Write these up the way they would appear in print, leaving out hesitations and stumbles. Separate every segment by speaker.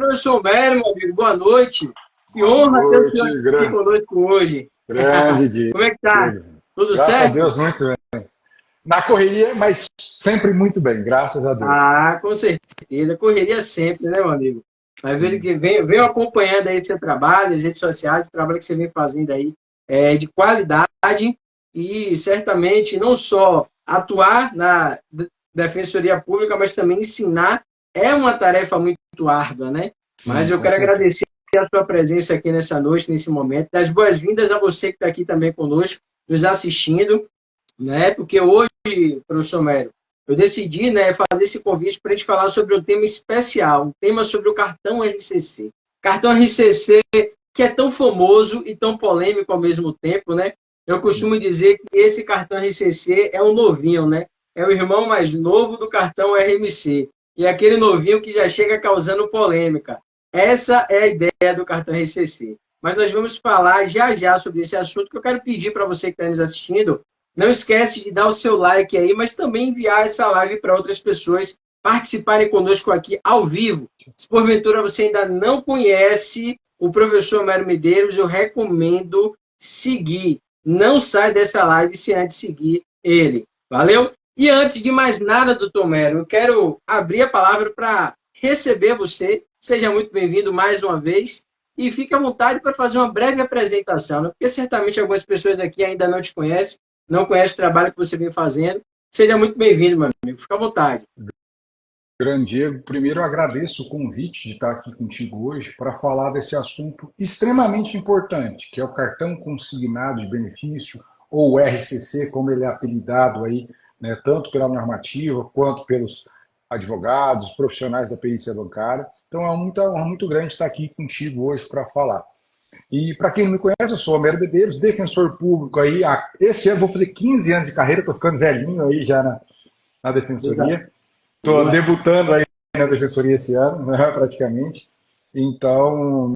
Speaker 1: professor Mério, meu amigo, boa noite. Que
Speaker 2: Boa
Speaker 1: honra ter o senhor
Speaker 2: noite,
Speaker 1: aqui conosco hoje.
Speaker 2: grande
Speaker 1: Como é que tá?
Speaker 2: Diego.
Speaker 1: Tudo
Speaker 2: Graças a
Speaker 1: certo?
Speaker 2: Deus, muito bem. Na correria, mas sempre muito bem, graças a Deus.
Speaker 1: Ah, com certeza. Correria sempre, né, meu amigo? Mas ele
Speaker 2: Sim,
Speaker 1: que vem acompanhando aí o seu trabalho, as redes sociais, o trabalho que você vem fazendo aí é de qualidade e certamente não só atuar na Defensoria Pública, mas também ensinar é uma tarefa muito árdua, né? Mas
Speaker 2: sim,
Speaker 1: eu
Speaker 2: com
Speaker 1: quero
Speaker 2: certeza.
Speaker 1: agradecer a sua presença aqui nessa noite, nesse momento. Das boas-vindas a você que está aqui também conosco, nos assistindo, né? Porque hoje, professor Mério, eu decidi, né, fazer esse convite para a gente falar sobre um tema especial, um tema sobre o cartão RCC. Cartão RCC que é tão famoso e tão polêmico ao mesmo tempo, né? Eu
Speaker 2: Sim.
Speaker 1: costumo dizer que esse cartão RCC é um novinho, né? É o irmão mais novo do cartão RMC. E é aquele novinho que já chega causando polêmica. Essa é a ideia do cartão RCC. Mas nós vamos falar já já sobre esse assunto que eu quero pedir para você que está nos assistindo. Não esquece de dar o seu like aí, mas também enviar essa live para outras pessoas participarem conosco aqui ao vivo. Se porventura você ainda não conhece o professor Mário Medeiros, eu recomendo seguir. Não sai dessa live sem antes seguir ele. Valeu? E antes de mais nada, doutor Mário, eu quero abrir a palavra para receber você. Seja muito bem-vindo mais uma vez. E fique à vontade para fazer uma breve apresentação, né? Porque certamente algumas pessoas aqui ainda não te conhecem, não conhece o trabalho que você vem fazendo. Seja muito bem-vindo, meu amigo. Fica à vontade.
Speaker 2: Grande Diego, primeiro eu agradeço o convite de estar aqui contigo hoje para falar desse assunto extremamente importante, que é o cartão consignado de benefício, ou RCC, como ele é apelidado aí, né, tanto pela normativa quanto pelos advogados, profissionais da perícia bancária. Então é uma honra muito grande estar aqui contigo hoje para falar. E para quem não me conhece, eu sou Homero Medeiros, defensor público aí. Esse ano vou fazer 15 anos de carreira, estou ficando velhinho aí já na
Speaker 1: Exato.
Speaker 2: defensoria. Estou
Speaker 1: Boa.
Speaker 2: debutando aí na defensoria esse ano, né, praticamente. Então,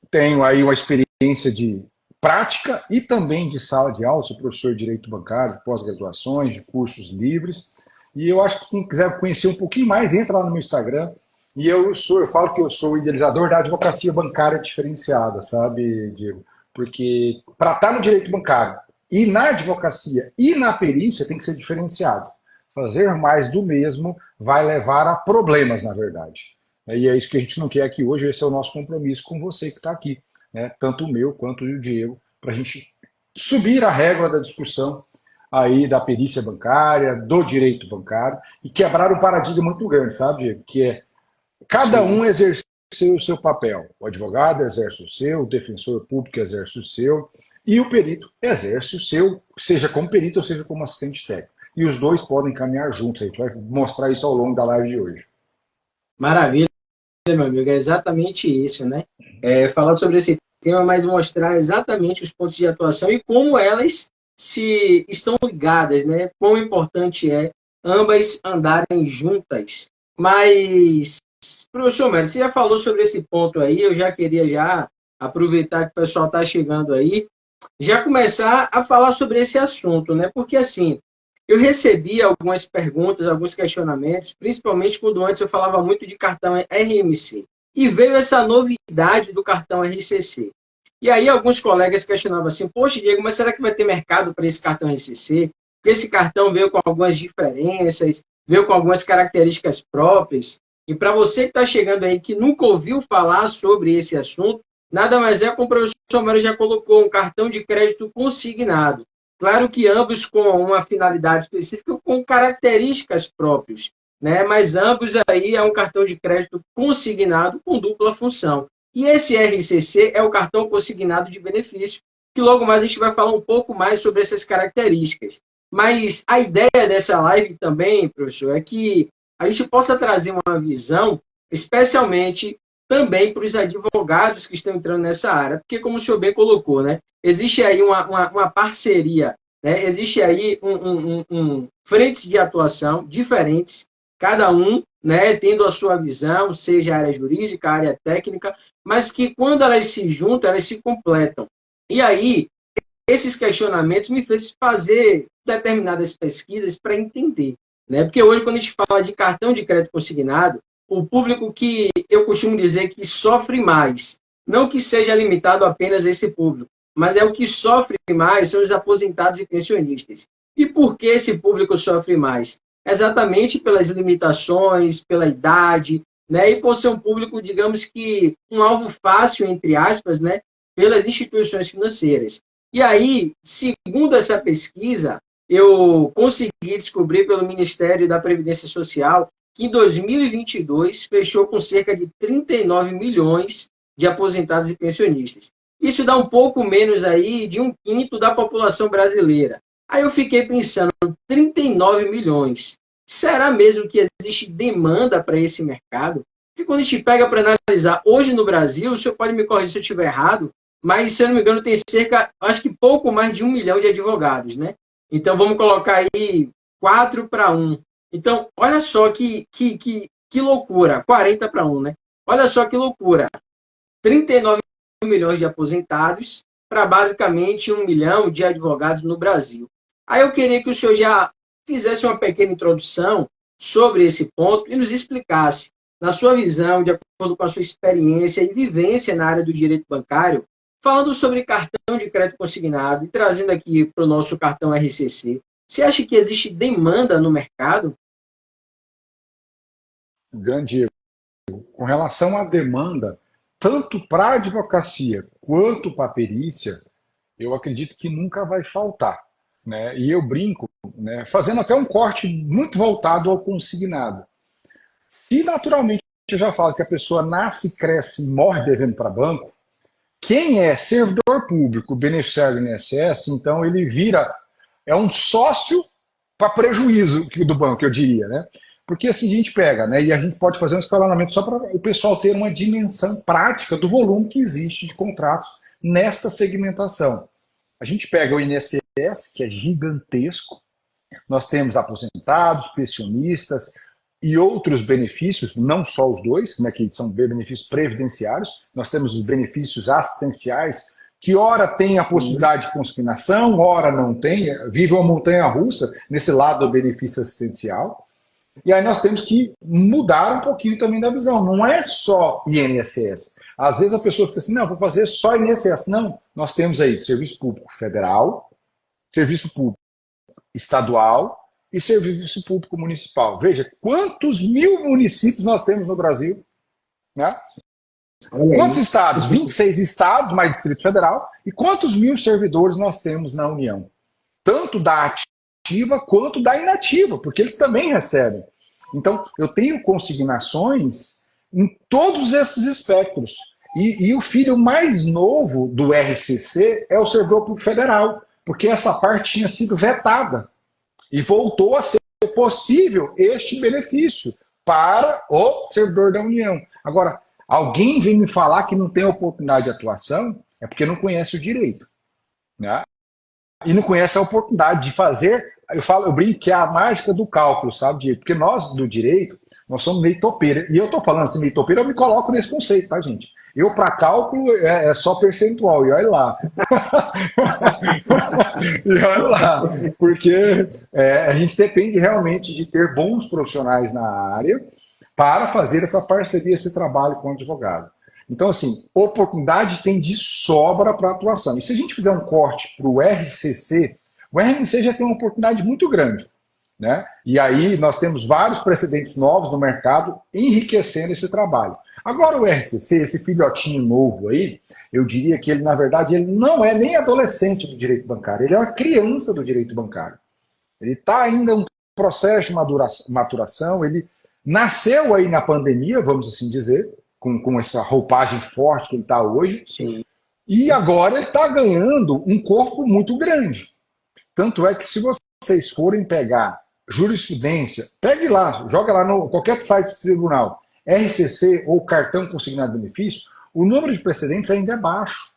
Speaker 2: tenho aí uma experiência de prática e também de sala de aula. Sou professor de Direito Bancário, de pós-graduações, de cursos livres. E eu acho que quem quiser conhecer um pouquinho mais, entra lá no meu Instagram. E eu falo que eu sou o idealizador da advocacia bancária diferenciada, sabe, Diego? Porque para estar no direito bancário e na advocacia e na perícia tem que ser diferenciado. Fazer mais do mesmo vai levar a problemas, na verdade. E é isso que a gente não quer aqui hoje, esse é o nosso compromisso com você que está aqui, né? Tanto o meu quanto o do Diego, para a gente subir a régua da discussão aí da perícia bancária, do direito bancário, e quebrar um paradigma muito grande, sabe, Diego? Que é cada
Speaker 1: Sim.
Speaker 2: um exercer o seu papel. O advogado exerce o seu, o defensor público exerce o seu, e o perito exerce o seu, seja como perito ou seja como assistente técnico. E os dois podem caminhar juntos. A gente vai mostrar isso ao longo da live de hoje.
Speaker 1: Maravilha, meu amigo. É exatamente isso, né? Falar sobre esse tema, mas mostrar exatamente os pontos de atuação e como elas se estão ligadas, né? Quão importante é ambas andarem juntas. Mas, professor Mério, você já falou sobre esse ponto aí, eu já queria já aproveitar que o pessoal está chegando aí, já começar a falar sobre esse assunto, né? Porque assim, eu recebi algumas perguntas, alguns questionamentos, principalmente quando antes eu falava muito de cartão RMC. E veio essa novidade do cartão RCC. E aí alguns colegas questionavam assim, poxa, Diego, mas será que vai ter mercado para esse cartão RCC? Porque esse cartão veio com algumas diferenças, veio com algumas características próprias. E para você que está chegando aí, que nunca ouviu falar sobre esse assunto, nada mais é como o professor Mário já colocou, um cartão de crédito consignado. Claro que ambos com uma finalidade específica, com características próprias, né? Mas ambos aí é um cartão de crédito consignado com dupla função. E esse RCC é o cartão consignado de benefício, que logo mais a gente vai falar um pouco mais sobre essas características. Mas a ideia dessa live também, professor, é que a gente possa trazer uma visão, especialmente também para os advogados que estão entrando nessa área, porque como o senhor bem colocou, né? Existe aí uma parceria, né? Existe aí frentes de atuação diferentes, cada um, né, tendo a sua visão, seja a área jurídica, a área técnica, mas que quando elas se juntam, elas se completam. E aí, esses questionamentos me fez fazer determinadas pesquisas para entender, né? Porque hoje, quando a gente fala de cartão de crédito consignado, o público que eu costumo dizer que sofre mais. Não que seja limitado apenas a esse público, mas é o que sofre mais são os aposentados e pensionistas. E por que esse público sofre mais? Exatamente pelas limitações, pela idade, né? E por ser um público, digamos que um alvo fácil, entre aspas, né? Pelas instituições financeiras. E aí, segundo essa pesquisa, eu consegui descobrir pelo Ministério da Previdência Social que em 2022 fechou com cerca de 39 milhões de aposentados e pensionistas. Isso dá um pouco menos aí de um quinto da população brasileira. Aí eu fiquei pensando, 39 milhões. Será mesmo que existe demanda para esse mercado? Porque quando a gente pega para analisar, hoje no Brasil, o senhor pode me corrigir se eu estiver errado, mas, se eu não me engano, tem cerca, acho que pouco mais de 1 milhão de advogados, né? Então, vamos colocar aí 4 para 1. Então, olha só que loucura, 40 para 1, né? Olha só que loucura. 39 milhões de aposentados para basicamente 1 milhão de advogados no Brasil. Aí eu queria que o senhor já fizesse uma pequena introdução sobre esse ponto e nos explicasse, na sua visão, de acordo com a sua experiência e vivência na área do direito bancário, falando sobre cartão de crédito consignado e trazendo aqui para o nosso cartão RCC. Você acha que existe demanda no mercado?
Speaker 2: Grande erro. Com relação à demanda, tanto para a advocacia quanto para a perícia, eu acredito que nunca vai faltar. Né? E eu brinco, né, fazendo até um corte muito voltado ao consignado. Se naturalmente eu já falo que a pessoa nasce, cresce e morre devendo para banco, quem é servidor público, beneficiário do INSS, então ele vira, é um sócio para prejuízo do banco, eu diria, né? Porque assim a gente pega, né? E a gente pode fazer um escalonamento só para o pessoal ter uma dimensão prática do volume que existe de contratos nesta segmentação. A gente pega o INSS, que é gigantesco, nós temos aposentados, pensionistas e outros benefícios, não só os dois, né, que são benefícios previdenciários, nós temos os benefícios assistenciais, que ora tem a possibilidade de consignação, ora não tem, vive uma montanha russa nesse lado do benefício assistencial. E aí nós temos que mudar um pouquinho também da visão. Não é só INSS. Às vezes a pessoa fica assim, não, vou fazer só INSS. Não, nós temos aí serviço público federal, serviço público estadual e serviço público municipal. Veja, quantos mil municípios nós temos no Brasil? Né? Quantos estados? 26 estados, mais Distrito Federal. E quantos mil servidores nós temos na União? Tanto da ativa quanto da inativa, porque eles também recebem. Então, eu tenho consignações em todos esses espectros. E o filho mais novo do RCC é o servidor público federal, porque essa parte tinha sido vetada. E voltou a ser possível este benefício para o servidor da União. Agora, alguém vem me falar que não tem oportunidade de atuação, é porque não conhece o direito. Né? E não conhece a oportunidade de fazer. Eu brinco que é a mágica do cálculo, sabe, Diego? Porque nós, do direito, nós somos meio topeira. E eu estou falando assim, meio topeira, eu me coloco nesse conceito, tá, gente? Eu, para cálculo, é só percentual, e olha lá. E olha lá. Porque a gente depende realmente de ter bons profissionais na área para fazer essa parceria, esse trabalho com o advogado. Então, assim, oportunidade tem de sobra para atuação. E se a gente fizer um corte para o RCC já tem uma oportunidade muito grande. Né? E aí nós temos vários precedentes novos no mercado enriquecendo esse trabalho. Agora o RCC, esse filhotinho novo aí, eu diria que ele, na verdade, ele não é nem adolescente do direito bancário, ele é uma criança do direito bancário. Ele está ainda em um processo de maturação, ele nasceu aí na pandemia, vamos assim dizer, com essa roupagem forte que ele está hoje,
Speaker 1: Sim.
Speaker 2: E agora ele está ganhando um corpo muito grande. Tanto é que se vocês forem pegar jurisprudência, pegue lá, joga lá no qualquer site do tribunal, RCC ou cartão consignado de benefício, o número de precedentes ainda é baixo.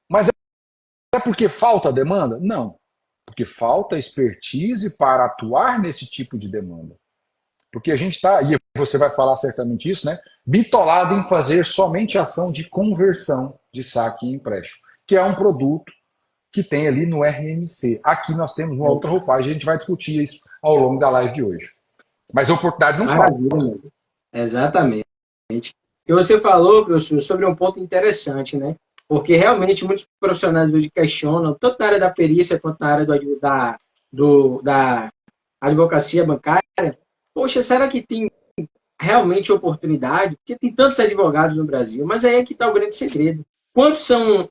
Speaker 2: Mas é porque falta demanda? Não. Porque falta expertise para atuar nesse tipo de demanda. Porque a gente está, e você vai falar certamente isso, né? Bitolado em fazer somente ação de conversão de saque e empréstimo, que é um produto que tem ali no RMC. Aqui nós temos uma outra roupagem, a gente vai discutir isso ao longo da live de hoje. Mas a oportunidade não falta.
Speaker 1: Exatamente. E você falou, professor, sobre um ponto interessante, né? Porque realmente muitos profissionais hoje questionam, tanto na área da perícia quanto na área da advocacia bancária. Poxa, será que tem realmente oportunidade? Porque tem tantos advogados no Brasil, mas aí é que está o grande segredo. Quantos são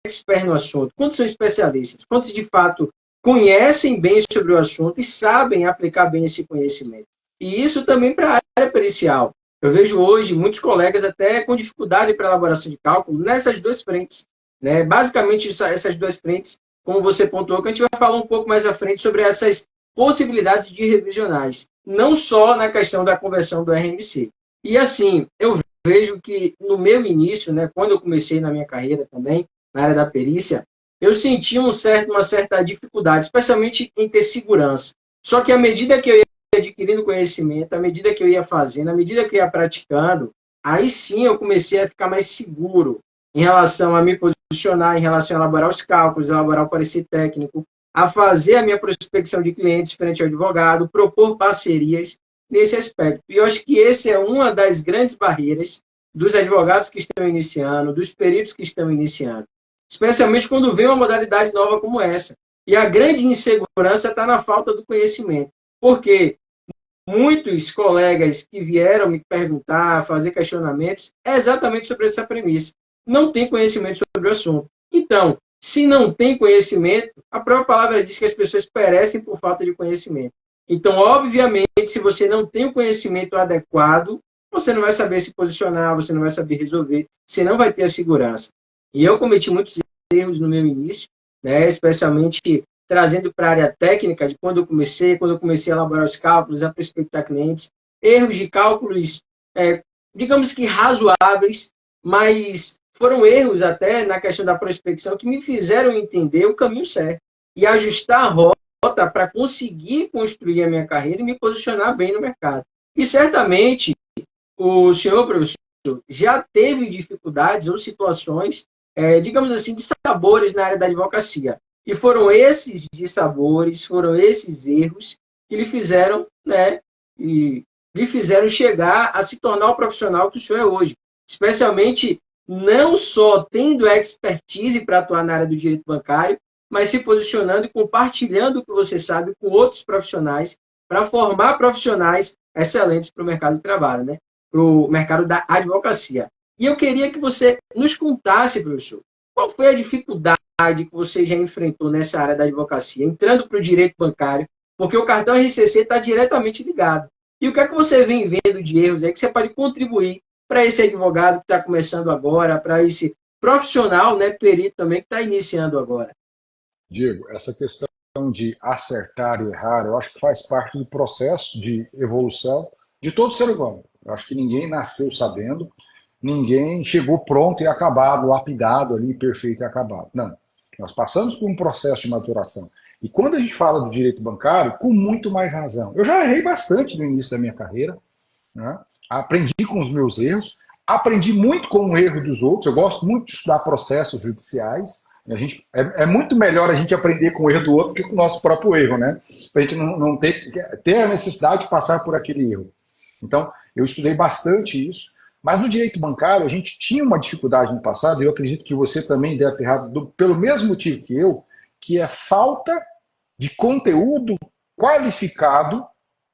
Speaker 1: expertos no assunto? Quantos são especialistas? Quantos de fato conhecem bem sobre o assunto e sabem aplicar bem esse conhecimento? E isso também para a área pericial. Eu vejo hoje muitos colegas até com dificuldade para elaboração de cálculo nessas duas frentes. Né? Basicamente, essas duas frentes, como você pontuou, que a gente vai falar um pouco mais à frente sobre essas possibilidades de revisionais, não só na questão da conversão do RMC. E assim, eu vejo que no meu início, né, quando eu comecei na minha carreira também, na área da perícia, eu sentia uma certa dificuldade, especialmente em ter segurança. Só que à medida que eu ia adquirindo conhecimento, à medida que eu ia fazendo, à medida que eu ia praticando, aí sim eu comecei a ficar mais seguro em relação a me posicionar, em relação a elaborar os cálculos, elaborar o parecer técnico, a fazer a minha prospecção de clientes frente ao advogado, propor parcerias nesse aspecto. E eu acho que esse é uma das grandes barreiras dos advogados que estão iniciando, dos peritos que estão iniciando, especialmente quando vem uma modalidade nova como essa. E a grande insegurança está na falta do conhecimento. Porque muitos colegas que vieram me perguntar, fazer questionamentos, é exatamente sobre essa premissa. Não tem conhecimento sobre o assunto. Então, se não tem conhecimento, a própria palavra diz que as pessoas perecem por falta de conhecimento. Então, obviamente, se você não tem o conhecimento adequado, você não vai saber se posicionar, você não vai saber resolver, você não vai ter a segurança. E eu cometi muitos erros no meu início, né, especialmente trazendo para a área técnica, de quando eu comecei a elaborar os cálculos, a prospectar clientes, erros de cálculos, digamos que razoáveis, mas foram erros até na questão da prospecção que me fizeram entender o caminho certo e ajustar a rota para conseguir construir a minha carreira e me posicionar bem no mercado. E certamente o senhor, professor, já teve dificuldades ou situações, digamos assim, de sabores na área da advocacia. E foram esses dissabores, foram esses erros que lhe fizeram, né, e lhe fizeram chegar a se tornar o profissional que o senhor é hoje. Especialmente não só tendo expertise para atuar na área do direito bancário, mas se posicionando e compartilhando o que você sabe com outros profissionais para formar profissionais excelentes para o mercado de trabalho, né? Para o mercado da advocacia. E eu queria que você nos contasse, professor, qual foi a dificuldade que você já enfrentou nessa área da advocacia, entrando para o direito bancário, porque o cartão RCC está diretamente ligado. E o que é que você vem vendo de erros aí que você pode contribuir para esse advogado que está começando agora, para esse profissional, né, perito também, que está iniciando agora?
Speaker 2: Diego, essa questão de acertar e errar, eu acho que faz parte do processo de evolução de todo ser humano. Eu acho que ninguém nasceu sabendo, ninguém chegou pronto e acabado, lapidado ali, perfeito e acabado. Não. Nós passamos por um processo de maturação. E quando a gente fala do direito bancário, com muito mais razão. Eu já errei bastante no início da minha carreira, né? Aprendi com os meus erros, aprendi muito com o erro dos outros. Eu gosto muito de estudar processos judiciais. É muito melhor a gente aprender com o erro do outro que com o nosso próprio erro, né? Para a gente não ter a necessidade de passar por aquele erro. Então, eu estudei bastante isso. Mas no direito bancário, a gente tinha uma dificuldade no passado, e eu acredito que você também deve ter errado pelo mesmo motivo que é falta de conteúdo qualificado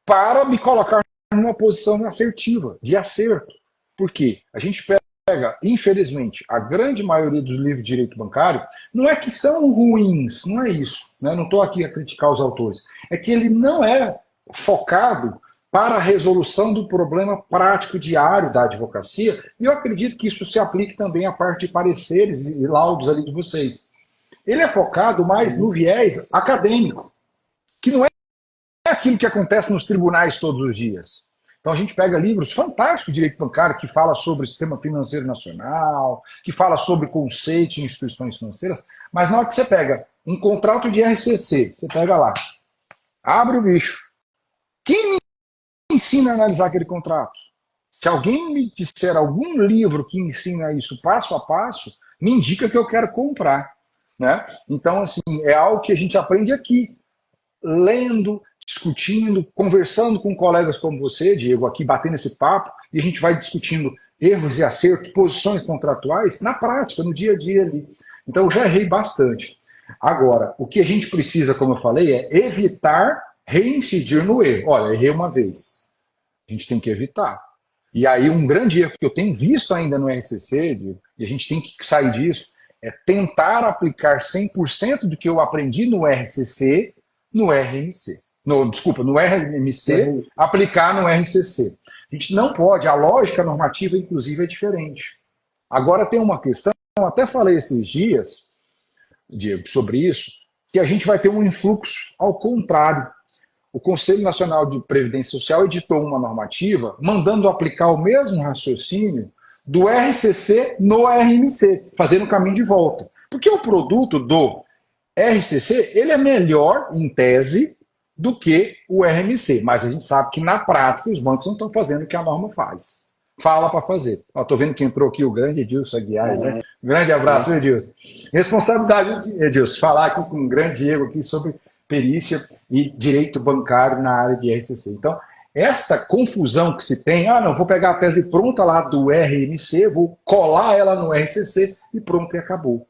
Speaker 2: para me colocar numa posição assertiva, de acerto. Por quê? A gente pega, infelizmente, a grande maioria dos livros de direito bancário, não é que são ruins, não é isso, né? Não estou aqui a criticar os autores, é que ele não é focado para a resolução do problema prático diário da advocacia, e eu acredito que isso se aplique também à parte de pareceres e laudos ali de vocês. Ele é focado mais no viés acadêmico, que não é aquilo que acontece nos tribunais todos os dias. Então a gente pega livros fantásticos de direito bancário que fala sobre o sistema financeiro nacional, que fala sobre conceitos de instituições financeiras, mas na hora que você pega um contrato de RCC, você pega lá, abre o bicho. Quem me ensina a analisar aquele contrato? Se alguém me disser algum livro que ensina isso passo a passo, me indica que eu quero comprar. Né? Então, assim, é algo que a gente aprende aqui, lendo, discutindo, conversando com colegas como você, Diego, aqui batendo esse papo, e a gente vai discutindo erros e acertos, posições contratuais na prática, no dia a dia ali. Então eu já errei bastante. Agora, o que a gente precisa, como eu falei, é evitar reincidir no erro. Olha, errei uma vez. A gente tem que evitar. E aí um grande erro que eu tenho visto ainda no RCC, e a gente tem que sair disso, é tentar aplicar 100% do que eu aprendi no RCC no RMC. Desculpa, no RMC, aplicar no RCC. A gente não pode, a lógica normativa, inclusive, é diferente. Agora tem uma questão, eu até falei esses dias, Diego, sobre isso, que a gente vai ter um influxo ao contrário. O Conselho Nacional de Previdência Social editou uma normativa mandando aplicar o mesmo raciocínio do RCC no RMC, fazendo o caminho de volta. Porque o produto do RCC ele é melhor, em tese, do que o RMC. Mas a gente sabe que, na prática, os bancos não estão fazendo o que a norma faz. Fala para fazer. Estou vendo que entrou aqui o grande Edilson Aguiar. Né? Um grande abraço, Edilson. Responsabilidade, Edilson, falar aqui com o grande Diego aqui sobre perícia e direito bancário na área de RCC. Então, esta confusão que se tem, não, vou pegar a tese pronta lá do RMC, vou colar ela no RCC e pronto, e acabou.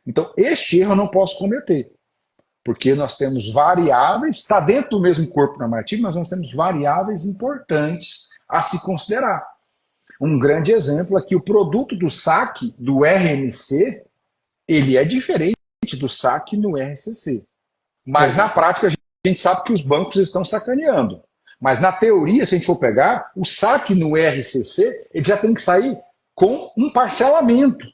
Speaker 2: Então, este erro eu não posso cometer, porque nós temos variáveis, está dentro do mesmo corpo normativo, mas nós temos variáveis importantes a se considerar. Um grande exemplo é que o produto do saque do RMC, ele é diferente do saque no RCC. Mas na prática a gente sabe que os bancos estão sacaneando. Mas na teoria, se a gente for pegar, o saque no RCC, ele já tem que sair com um parcelamento,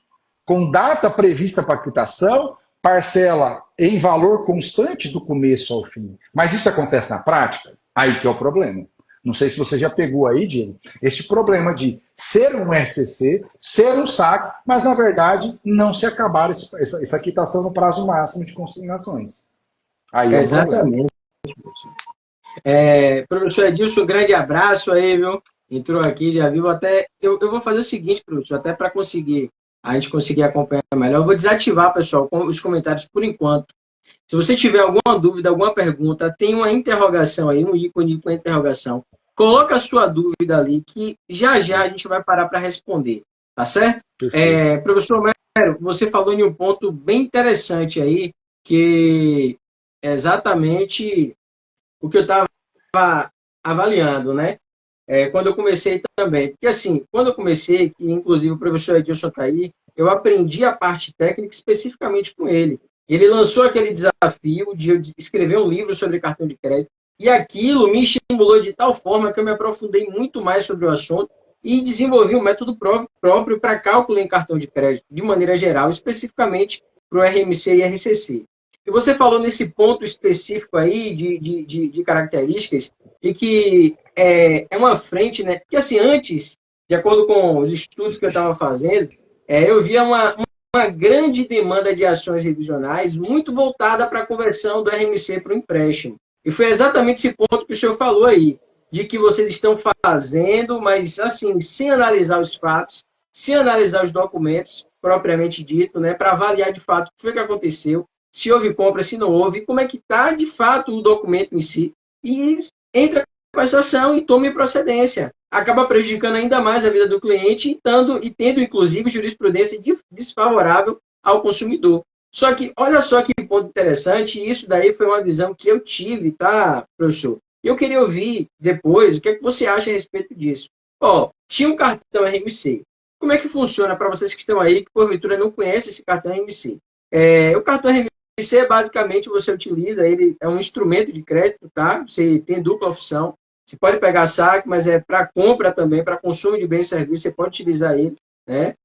Speaker 2: com data prevista para quitação, parcela em valor constante do começo ao fim. Mas isso acontece na prática? Aí que é o problema. Não sei se você já pegou aí, Diego, este problema de ser um RCC, ser um saque, mas na verdade não se acabar essa quitação no prazo máximo de consignações. Aí é
Speaker 1: exatamente. Professor Edilson, um grande abraço aí, viu? Entrou aqui, já viu até. Eu vou fazer o seguinte, professor, até para a gente conseguir acompanhar melhor. Eu vou desativar, pessoal, os comentários por enquanto. Se você tiver alguma dúvida, alguma pergunta, tem uma interrogação aí, um ícone com interrogação. Coloca a sua dúvida ali, que já a gente vai parar para responder, tá certo? Professor Homero, você falou em um ponto bem interessante aí, que é exatamente o que eu estava avaliando, né? Quando eu comecei também. Porque, assim, quando eu comecei, que inclusive o professor Edilson está aí, eu aprendi a parte técnica especificamente com ele. Ele lançou aquele desafio de escrever um livro sobre cartão de crédito, e aquilo me estimulou de tal forma que eu me aprofundei muito mais sobre o assunto e desenvolvi um método próprio para cálculo em cartão de crédito, de maneira geral, especificamente para o RMC e RCC. E você falou nesse ponto específico aí de características e que é uma frente, né? Porque assim, antes, de acordo com os estudos que eu estava fazendo, eu via uma grande demanda de ações revisionais muito voltada para a conversão do RMC para o empréstimo. E foi exatamente esse ponto que o senhor falou aí, de que vocês estão fazendo, mas assim, sem analisar os fatos, sem analisar os documentos propriamente dito, né, para avaliar de fato o que foi que aconteceu, se houve compra, se não houve, como é que está de fato o documento em si, e entra com essa ação e tome procedência. Acaba prejudicando ainda mais a vida do cliente e tendo, inclusive, jurisprudência desfavorável ao consumidor. Só que, olha só que ponto interessante, e isso daí foi uma visão que eu tive, tá, professor? Eu queria ouvir depois o que é que você acha a respeito disso. Tinha um cartão RMC. Como é que funciona para vocês que estão aí, que porventura não conhecem esse cartão RMC? O cartão RMC, basicamente, você utiliza, ele é um instrumento de crédito, tá? Você tem dupla opção. Você pode pegar saque, mas é para compra também, para consumo de bens e serviços, você pode utilizar ele, né?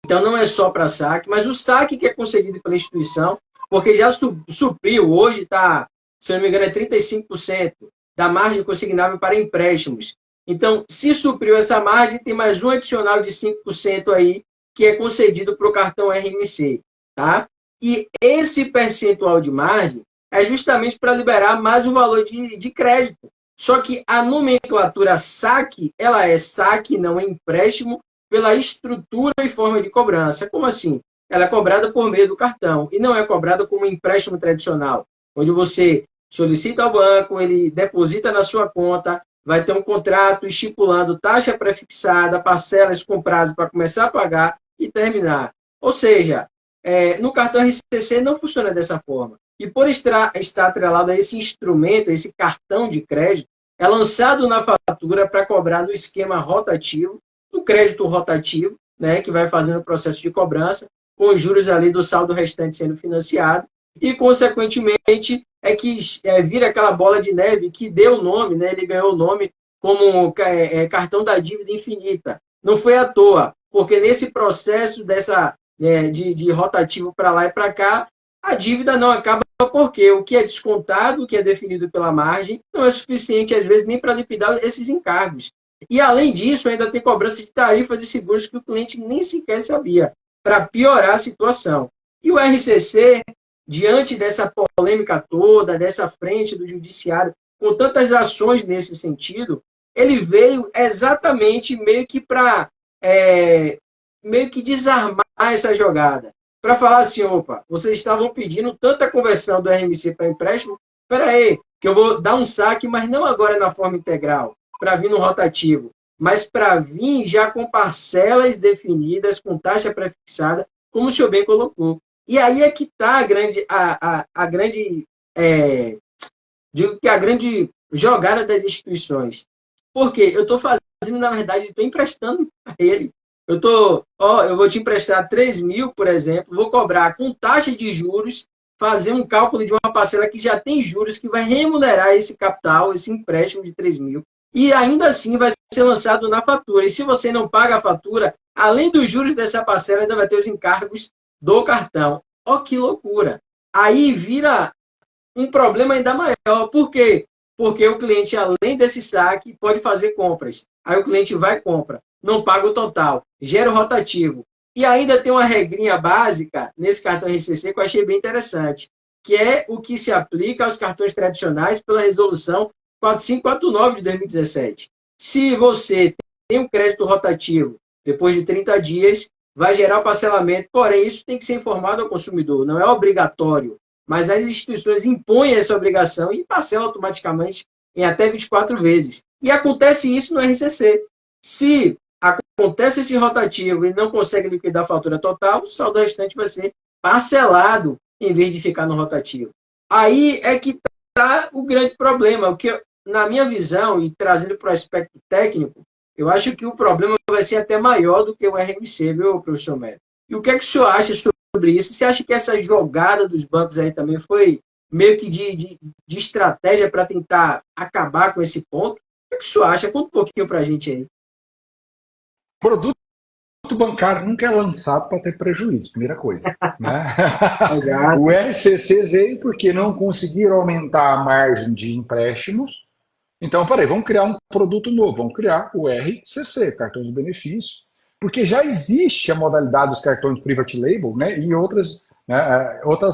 Speaker 1: Então, não é só para saque, mas o saque que é concedido pela instituição, porque já supriu, hoje está, se eu não me engano, é 35% da margem consignável para empréstimos. Então, se supriu essa margem, tem mais um adicional de 5% aí, que é concedido para o cartão RMC, tá? E esse percentual de margem é justamente para liberar mais um valor de crédito. Só que a nomenclatura saque, ela é saque, não é empréstimo, pela estrutura e forma de cobrança. Como assim? Ela é cobrada por meio do cartão e não é cobrada como um empréstimo tradicional, onde você solicita ao banco, ele deposita na sua conta, vai ter um contrato estipulando taxa prefixada, parcelas com prazo para começar a pagar e terminar. Ou seja, no cartão RCC não funciona dessa forma. E por estar atrelado a esse instrumento, a esse cartão de crédito, é lançado na fatura para cobrar no esquema rotativo, no crédito rotativo, né, que vai fazendo o processo de cobrança, com os juros ali do saldo restante sendo financiado, e, consequentemente, vira aquela bola de neve que deu o nome, né, ele ganhou o nome como cartão da dívida infinita. Não foi à toa, porque nesse processo de rotativo para lá e para cá, a dívida não acaba porque o que é descontado, o que é definido pela margem, não é suficiente, às vezes, nem para liquidar esses encargos. E, além disso, ainda tem cobrança de tarifa de seguros que o cliente nem sequer sabia, para piorar a situação. E o RCC, diante dessa polêmica toda, dessa frente do judiciário, com tantas ações nesse sentido, ele veio exatamente meio que para meio que desarmar essa jogada. Para falar assim, opa, vocês estavam pedindo tanta conversão do RMC para empréstimo, espera aí, que eu vou dar um saque, mas não agora na forma integral, para vir no rotativo, mas para vir já com parcelas definidas, com taxa prefixada, como o senhor bem colocou. E aí é que está digo que a grande jogada das instituições. Porque eu estou fazendo, na verdade, estou emprestando a ele. Eu vou te emprestar 3 mil, por exemplo, vou cobrar com taxa de juros, fazer um cálculo de uma parcela que já tem juros, que vai remunerar esse capital, esse empréstimo de 3 mil, e ainda assim vai ser lançado na fatura. E se você não paga a fatura, além dos juros dessa parcela, ainda vai ter os encargos do cartão. Ó, que loucura! Aí vira um problema ainda maior. Por quê? Porque o cliente, além desse saque, pode fazer compras. Aí o cliente vai e compra, não paga o total, gera o rotativo. E ainda tem uma regrinha básica nesse cartão RCC que eu achei bem interessante, que é o que se aplica aos cartões tradicionais pela resolução 4549 de 2017. Se você tem um crédito rotativo depois de 30 dias, vai gerar o parcelamento, porém isso tem que ser informado ao consumidor, não é obrigatório, mas as instituições impõem essa obrigação e parcelam automaticamente em até 24 vezes. E acontece isso no RCC. Se acontece esse rotativo e não consegue liquidar a fatura total, o saldo restante vai ser parcelado em vez de ficar no rotativo. Aí é que está o grande problema, o que, na minha visão, e trazendo para o aspecto técnico, eu acho que o problema vai ser até maior do que o RMC, viu, professor Melo? E o que é que o senhor acha sobre isso? Você acha que essa jogada dos bancos aí também foi meio que de estratégia para tentar acabar com esse ponto? O que é que o senhor acha? Conta um pouquinho para a gente aí.
Speaker 2: Produto bancário nunca é lançado para ter prejuízo, primeira coisa. Né? O RCC veio porque não conseguiram aumentar a margem de empréstimos. Então, peraí, vamos criar um produto novo, vamos criar o RCC, cartão de benefício, porque já existe a modalidade dos cartões private label, né, e outras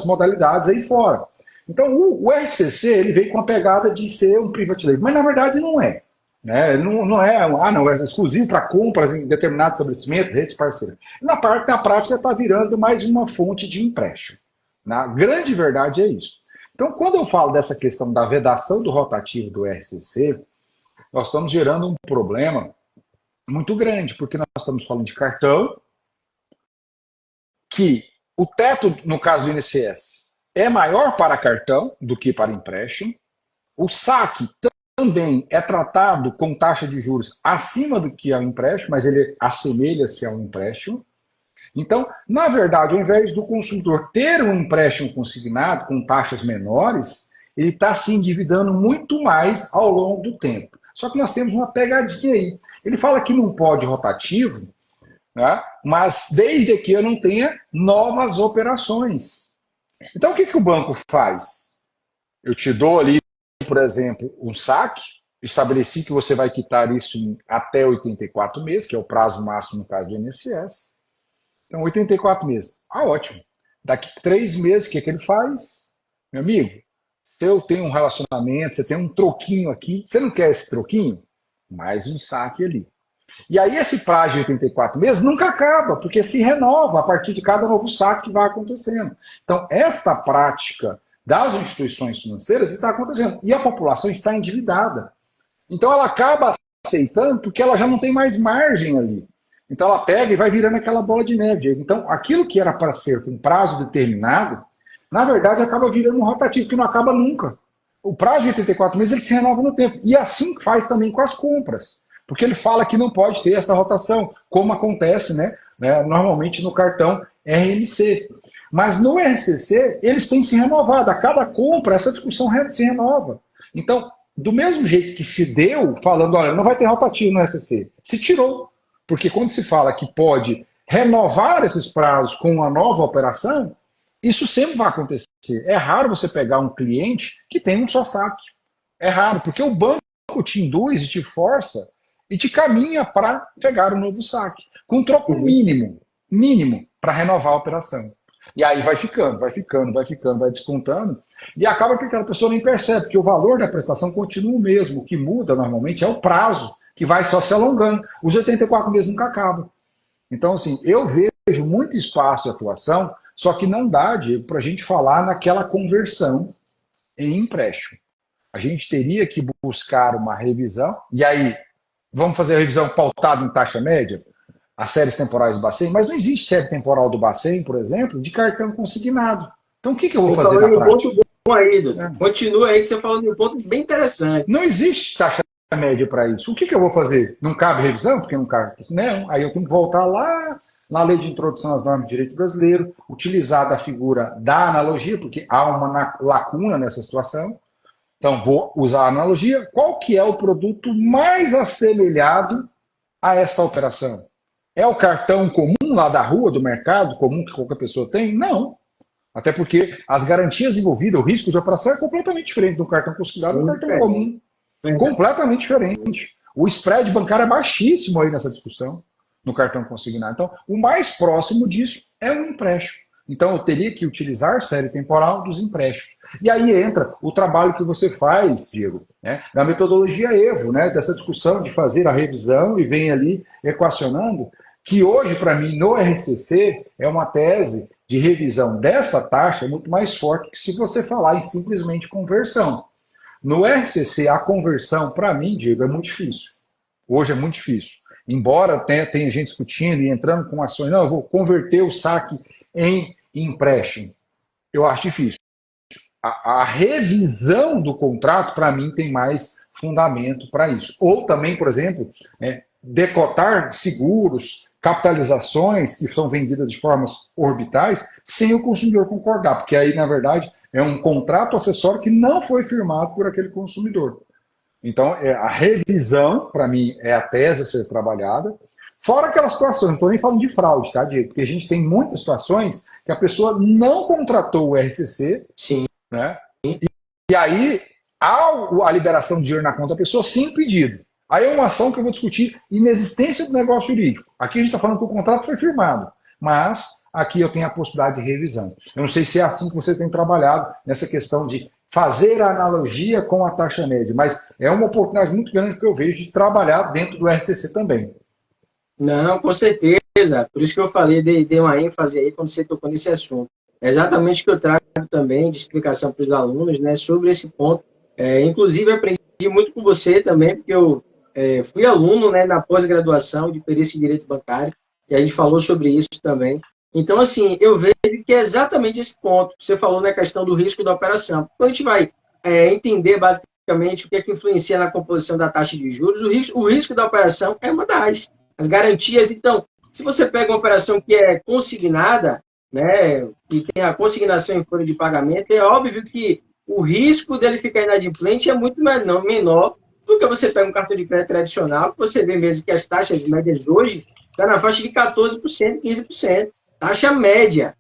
Speaker 2: modalidades aí fora. Então, o RCC ele veio com a pegada de ser um private label, mas na verdade não é. Né? Não é exclusivo para compras em determinados estabelecimentos, redes parceiras. Na prática está virando mais uma fonte de empréstimo. Na grande verdade é isso. Então, quando eu falo dessa questão da vedação do rotativo do RCC, nós estamos gerando um problema muito grande, porque nós estamos falando de cartão, que o teto, no caso do INSS, é maior para cartão do que para empréstimo. O saque também é tratado com taxa de juros acima do que é o empréstimo, mas ele assemelha-se a um empréstimo. Então, na verdade, ao invés do consumidor ter um empréstimo consignado com taxas menores, ele está se endividando muito mais ao longo do tempo. Só que nós temos uma pegadinha aí. Ele fala que não pode rotativo, né, mas desde que eu não tenha novas operações. Então, o que o banco faz? Eu te dou ali, por exemplo, um saque, estabeleci que você vai quitar isso em até 84 meses, que é o prazo máximo no caso do INSS. Então, 84 meses. Ah, ótimo. Daqui 3 meses, o que ele faz? Meu amigo, se eu tenho um relacionamento, você tem um troquinho aqui, você não quer esse troquinho? Mais um saque ali. E aí esse prazo de 84 meses nunca acaba, porque se renova a partir de cada novo saque que vai acontecendo. Então, esta prática das instituições financeiras está acontecendo. E a população está endividada. Então ela acaba aceitando porque ela já não tem mais margem ali. Então ela pega e vai virando aquela bola de neve. Então aquilo que era para ser com prazo determinado, na verdade acaba virando um rotativo que não acaba nunca. O prazo de 84 meses ele se renova no tempo. E assim faz também com as compras. Porque ele fala que não pode ter essa rotação, como acontece normalmente no cartão RMC. Mas no RCC, eles têm se renovado. A cada compra, essa discussão se renova. Então, do mesmo jeito que se deu, falando, olha, não vai ter rotativo no RCC, se tirou. Porque quando se fala que pode renovar esses prazos com uma nova operação, isso sempre vai acontecer. É raro você pegar um cliente que tem um só saque. É raro, porque o banco te induz e te força e te caminha para pegar um novo saque. Com um troco mínimo, para renovar a operação. E aí vai ficando, vai descontando, e acaba que aquela pessoa nem percebe que o valor da prestação continua o mesmo. O que muda normalmente é o prazo, que vai só se alongando. Os 84 meses nunca acabam. Então, assim, eu vejo muito espaço de atuação, só que não dá, Diego, para a gente falar naquela conversão em empréstimo. A gente teria que buscar uma revisão, e aí, vamos fazer a revisão pautada em taxa média? As séries temporais do Bacen, mas não existe série temporal do Bacen, por exemplo, de cartão consignado. Então o que eu vou fazer na prática?
Speaker 1: Ponto bom aí, doutor. Continua aí que você falou de um ponto bem interessante.
Speaker 2: Não existe taxa média para isso. O que eu vou fazer? Não cabe revisão? Porque não cabe. Não, aí eu tenho que voltar lá na Lei de Introdução às Normas de Direito Brasileiro, utilizar da figura da analogia, porque há uma lacuna nessa situação. Então vou usar a analogia. Qual que é o produto mais assemelhado a esta operação? É o cartão comum lá da rua, do mercado, comum que qualquer pessoa tem? Não. Até porque as garantias envolvidas, o risco de operação é completamente diferente do cartão consignado e do cartão comum. Completamente diferente. O spread bancário é baixíssimo aí nessa discussão, no cartão consignado. Então, o mais próximo disso é um empréstimo. Então, eu teria que utilizar série temporal dos empréstimos. E aí entra o trabalho que você faz, Diego, da metodologia EVO, dessa discussão de fazer a revisão e vem ali equacionando, que hoje, para mim, no RCC, é uma tese de revisão dessa taxa muito mais forte que se você falar em simplesmente conversão. No RCC, a conversão, para mim, Diego, é muito difícil. Hoje é muito difícil. Embora tenha gente discutindo e entrando com ações, não, eu vou converter o saque em empréstimo. Eu acho difícil. A revisão do contrato, para mim, tem mais fundamento para isso. Ou também, por exemplo, decotar seguros, capitalizações que são vendidas de formas orbitais sem o consumidor concordar, porque aí, na verdade, é um contrato acessório que não foi firmado por aquele consumidor. Então, a revisão, para mim, é a tese a ser trabalhada. Fora aquelas situações, não estou nem falando de fraude, tá, Diego? Porque a gente tem muitas situações que a pessoa não contratou o RCC.
Speaker 1: Sim.
Speaker 2: E aí, há a liberação de dinheiro na conta da pessoa sem pedido. Aí é uma ação que eu vou discutir inexistência do negócio jurídico. Aqui a gente está falando que o contrato foi firmado, mas aqui eu tenho a possibilidade de revisão. Eu não sei se é assim que você tem trabalhado nessa questão de fazer a analogia com a taxa média, mas é uma oportunidade muito grande que eu vejo de trabalhar dentro do RCC também.
Speaker 1: Não, com certeza. Por isso que eu falei, dei uma ênfase aí quando você tocou nesse assunto. É exatamente o que eu trago também de explicação para os alunos, sobre esse ponto. Inclusive, aprendi muito com você também, porque eu fui aluno na pós-graduação de perícia em direito bancário, e a gente falou sobre isso também. Então, assim, eu vejo que é exatamente esse ponto. Você falou na questão do risco da operação. Quando a gente vai entender basicamente o que é que influencia na composição da taxa de juros, o risco da operação é uma das. As garantias, então, se você pega uma operação que é consignada, e tem a consignação em folha de pagamento, é óbvio que o risco dele ficar inadimplente é muito menor do que você pega um cartão de crédito tradicional, que você vê mesmo que as taxas médias hoje estão na faixa de 14%, 15%. Taxa média.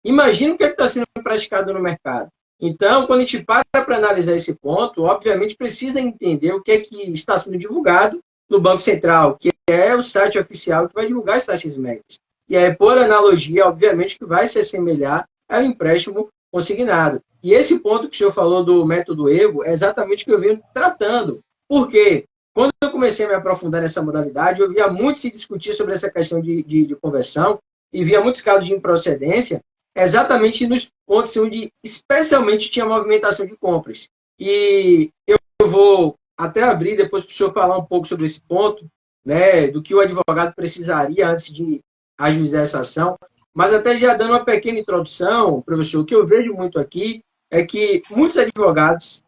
Speaker 1: Imagina o que está sendo praticado no mercado. Então, quando a gente para analisar esse ponto, obviamente precisa entender o que é que está sendo divulgado no Banco Central, que é o site oficial que vai divulgar as taxas médias. E aí, por analogia, obviamente, que vai se assemelhar ao empréstimo consignado. E esse ponto que o senhor falou do método EVO é exatamente o que eu venho tratando. Por quê? Quando eu comecei a me aprofundar nessa modalidade, eu via muito se discutir sobre essa questão de conversão e via muitos casos de improcedência, exatamente nos pontos onde especialmente tinha movimentação de compras. E eu vou até abrir depois para o senhor falar um pouco sobre esse ponto, né, do que o advogado precisaria antes de ajuizar essa ação. Mas até já dando uma pequena introdução, professor, o que eu vejo muito aqui é que muitos advogados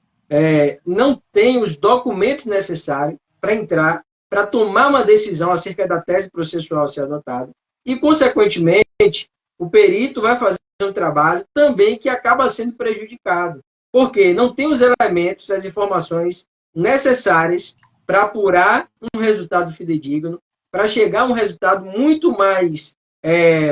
Speaker 1: não têm os documentos necessários para entrar, para tomar uma decisão acerca da tese processual a ser adotada. E, consequentemente, o perito vai fazer um trabalho também que acaba sendo prejudicado. Porque não tem os elementos, as informações necessárias para apurar um resultado fidedigno, para chegar a um resultado muito mais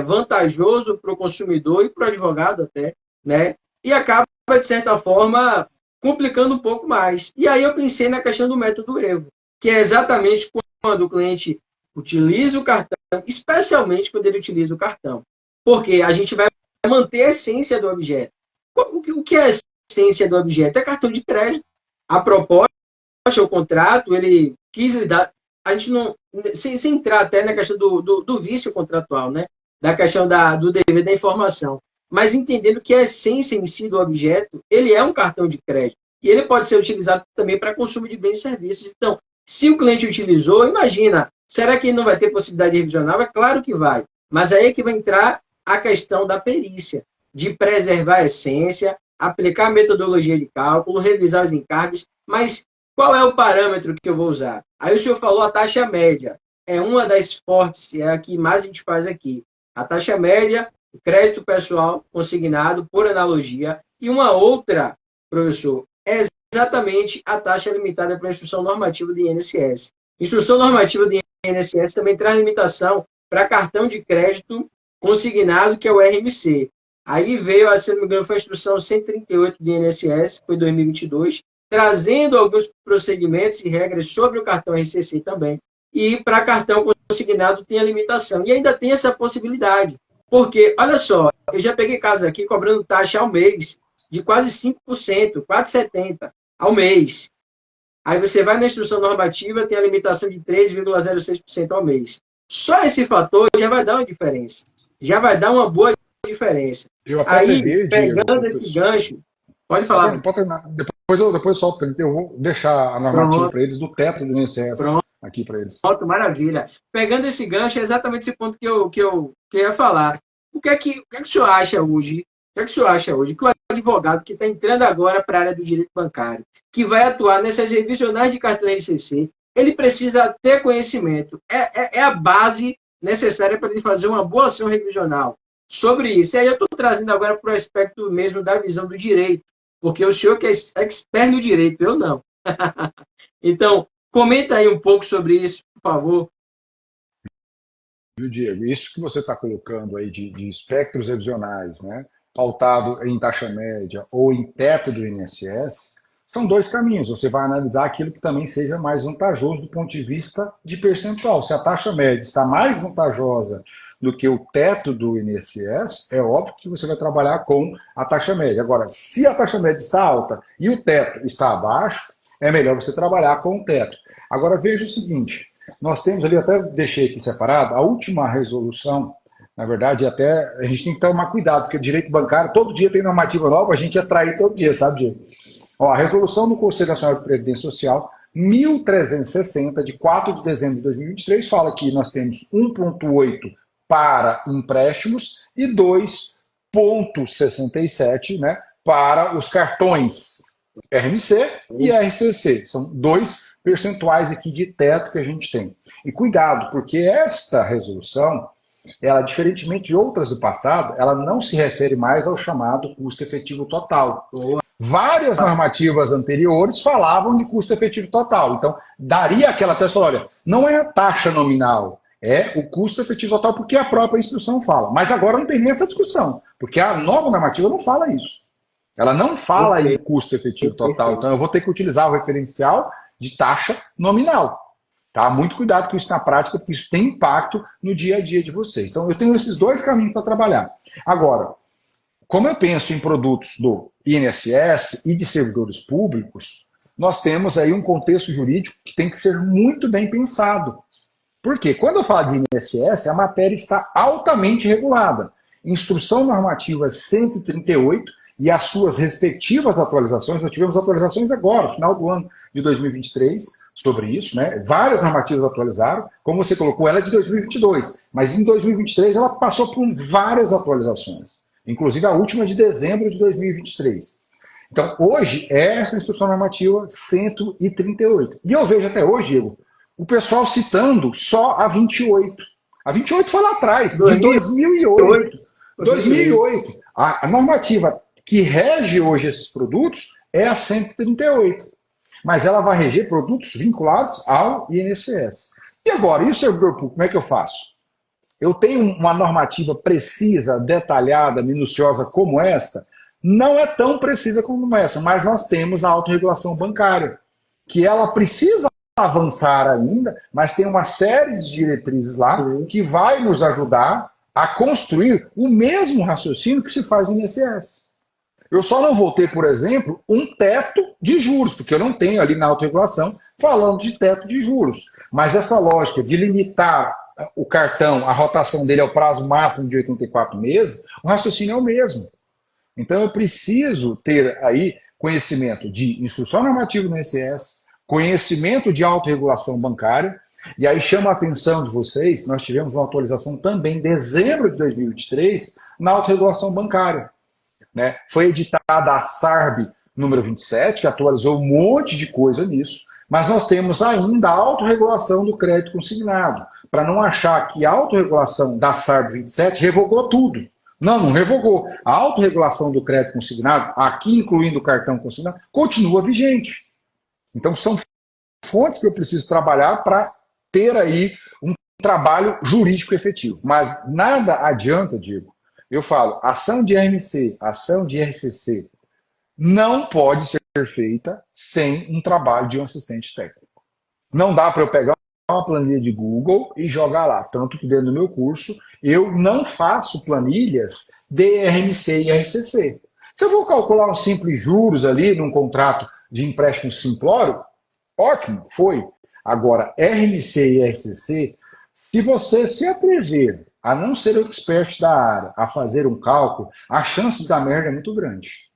Speaker 1: vantajoso para o consumidor e para o advogado até, né? E acaba, de certa forma, complicando um pouco mais. E aí eu pensei na questão do método Evo, que é exatamente quando o cliente utiliza o cartão, especialmente quando ele utiliza o cartão. Porque a gente vai manter a essência do objeto. O que é a essência do objeto? É cartão de crédito. A proposta, o contrato, ele quis lhe dar. A gente não. Sem entrar até na questão do vício contratual, né? Da questão do dever da informação. Mas entendendo que a essência em si do objeto, ele é um cartão de crédito. E ele pode ser utilizado também para consumo de bens e serviços. Então, se o cliente utilizou, imagina, será que ele não vai ter possibilidade de revisional? É claro que vai. Mas aí é que vai entrar a questão da perícia, de preservar a essência, aplicar a metodologia de cálculo, revisar os encargos, mas qual é o parâmetro que eu vou usar? Aí o senhor falou a taxa média. É uma das fortes, é a que mais a gente faz aqui. A taxa média, o crédito pessoal consignado, por analogia, e uma outra, professor, é exatamente a taxa limitada para a instrução normativa do INSS. Instrução normativa do INSS também traz limitação para cartão de crédito consignado, que é o RMC. Aí veio, se não me engano, foi a instrução 138 do INSS, foi 2022, trazendo alguns procedimentos e regras sobre o cartão RCC também. E para cartão consignado tem a limitação. E ainda tem essa possibilidade. Porque, olha só, eu já peguei casos aqui cobrando taxa ao mês de quase 5%, quase 70% ao mês. Aí você vai na instrução normativa, tem a limitação de 3,06% ao mês. Só esse fator já vai dar uma diferença. Já vai dar uma boa diferença.
Speaker 2: Eu até
Speaker 1: Aí,
Speaker 2: peguei, Diego,
Speaker 1: pegando esse gancho, pode falar.
Speaker 2: pode terminar. Depois solto, eu vou deixar a normativa
Speaker 1: Pronto,
Speaker 2: para eles do teto do INSS
Speaker 1: pronto,
Speaker 2: aqui para eles.
Speaker 1: maravilha. Pegando esse gancho, é exatamente esse ponto que eu ia falar. O que é que o senhor acha hoje? O que é que o senhor acha hoje que o advogado que está entrando agora para a área do direito bancário, que vai atuar nessas revisionais de cartão RCC, ele precisa ter conhecimento. É a base necessária para ele fazer uma boa ação revisional sobre isso. E aí eu estou trazendo agora para o aspecto mesmo da visão do direito, porque o senhor que é expert no direito, eu não. Então, comenta aí um pouco sobre isso, por favor.
Speaker 2: Viu, Diego? Isso que você está colocando aí de espectros revisionais, né, pautado em taxa média ou em teto do INSS, são dois caminhos. Você vai analisar aquilo que também seja mais vantajoso do ponto de vista de percentual. Se a taxa média está mais vantajosa do que o teto do INSS, é óbvio que você vai trabalhar com a taxa média. Agora, se a taxa média está alta e o teto está abaixo, é melhor você trabalhar com o teto. Agora, veja o seguinte, nós temos ali, até deixei aqui separado, a última resolução, na verdade, até a gente tem que tomar cuidado, porque o direito bancário, todo dia tem normativa nova, a gente atrai todo dia, sabe, Diego? Ó, a resolução do Conselho Nacional de Previdência Social, 1360, de 4 de dezembro de 2023, fala que nós temos 1,8 para empréstimos e 2,67, né, para os cartões RMC e RCC. São dois percentuais aqui de teto que a gente tem. E cuidado, porque esta resolução, ela, diferentemente de outras do passado, ela não se refere mais ao chamado custo efetivo total. Várias normativas anteriores falavam de custo efetivo total. Então, daria aquela pessoa, olha, não é a taxa nominal, é o custo efetivo total, porque a própria instrução fala. Mas agora não tem nem essa discussão, porque a nova normativa não fala isso. Ela não fala em custo efetivo total, então eu vou ter que utilizar o referencial de taxa nominal. Tá? Muito cuidado com isso na prática, porque isso tem impacto no dia a dia de vocês. Então eu tenho esses dois caminhos para trabalhar. Agora, como eu penso em produtos do INSS e de servidores públicos, nós temos aí um contexto jurídico que tem que ser muito bem pensado. Por quê? Quando eu falo de INSS, a matéria está altamente regulada. Instrução normativa 138, e as suas respectivas atualizações. Nós tivemos atualizações agora, final do ano de 2023, sobre isso, né? Várias normativas atualizaram, como você colocou, ela é de 2022, mas em 2023 ela passou por várias atualizações, inclusive a última de dezembro de 2023. Então, hoje, essa instrução normativa 138. E eu vejo até hoje, Diego, o pessoal citando só a 28. A 28 foi lá atrás, de 2008. 2008. A normativa que rege hoje esses produtos é a 138. Mas ela vai reger produtos vinculados ao INSS. E agora, e o servidor público, como é que eu faço? Eu tenho uma normativa precisa, detalhada, minuciosa como esta? Não é tão precisa como essa, mas nós temos a autorregulação bancária, que ela precisa avançar ainda, mas tem uma série de diretrizes lá que vai nos ajudar a construir o mesmo raciocínio que se faz no INSS. Eu só não vou ter, por exemplo, um teto de juros, porque eu não tenho ali na autorregulação falando de teto de juros. Mas essa lógica de limitar o cartão, a rotação dele ao prazo máximo de 84 meses, o raciocínio é o mesmo. Então eu preciso ter aí conhecimento de instrução normativa no INSS, conhecimento de autorregulação bancária, e aí chama a atenção de vocês, nós tivemos uma atualização também em dezembro de 2023 na autorregulação bancária. Né? Foi editada a SARB número 27, que atualizou um monte de coisa nisso, mas nós temos ainda a autorregulação do crédito consignado, para não achar que a autorregulação da SARB 27 revogou tudo. Não revogou. A autorregulação do crédito consignado, aqui incluindo o cartão consignado, continua vigente. Então são fontes que eu preciso trabalhar para ter aí um trabalho jurídico efetivo. Mas nada adianta, Diego, eu falo, ação de RMC, ação de RCC, não pode ser feita sem um trabalho de um assistente técnico. Não dá para eu pegar uma planilha de Google e jogar lá. Tanto que dentro do meu curso, eu não faço planilhas de RMC e RCC. Se eu vou calcular um simples juros ali num contrato de empréstimo simplório, ótimo, foi. Agora, RMC e RCC, se você se atrever a não ser o expert da área, a fazer um cálculo, a chance de dar merda é muito grande.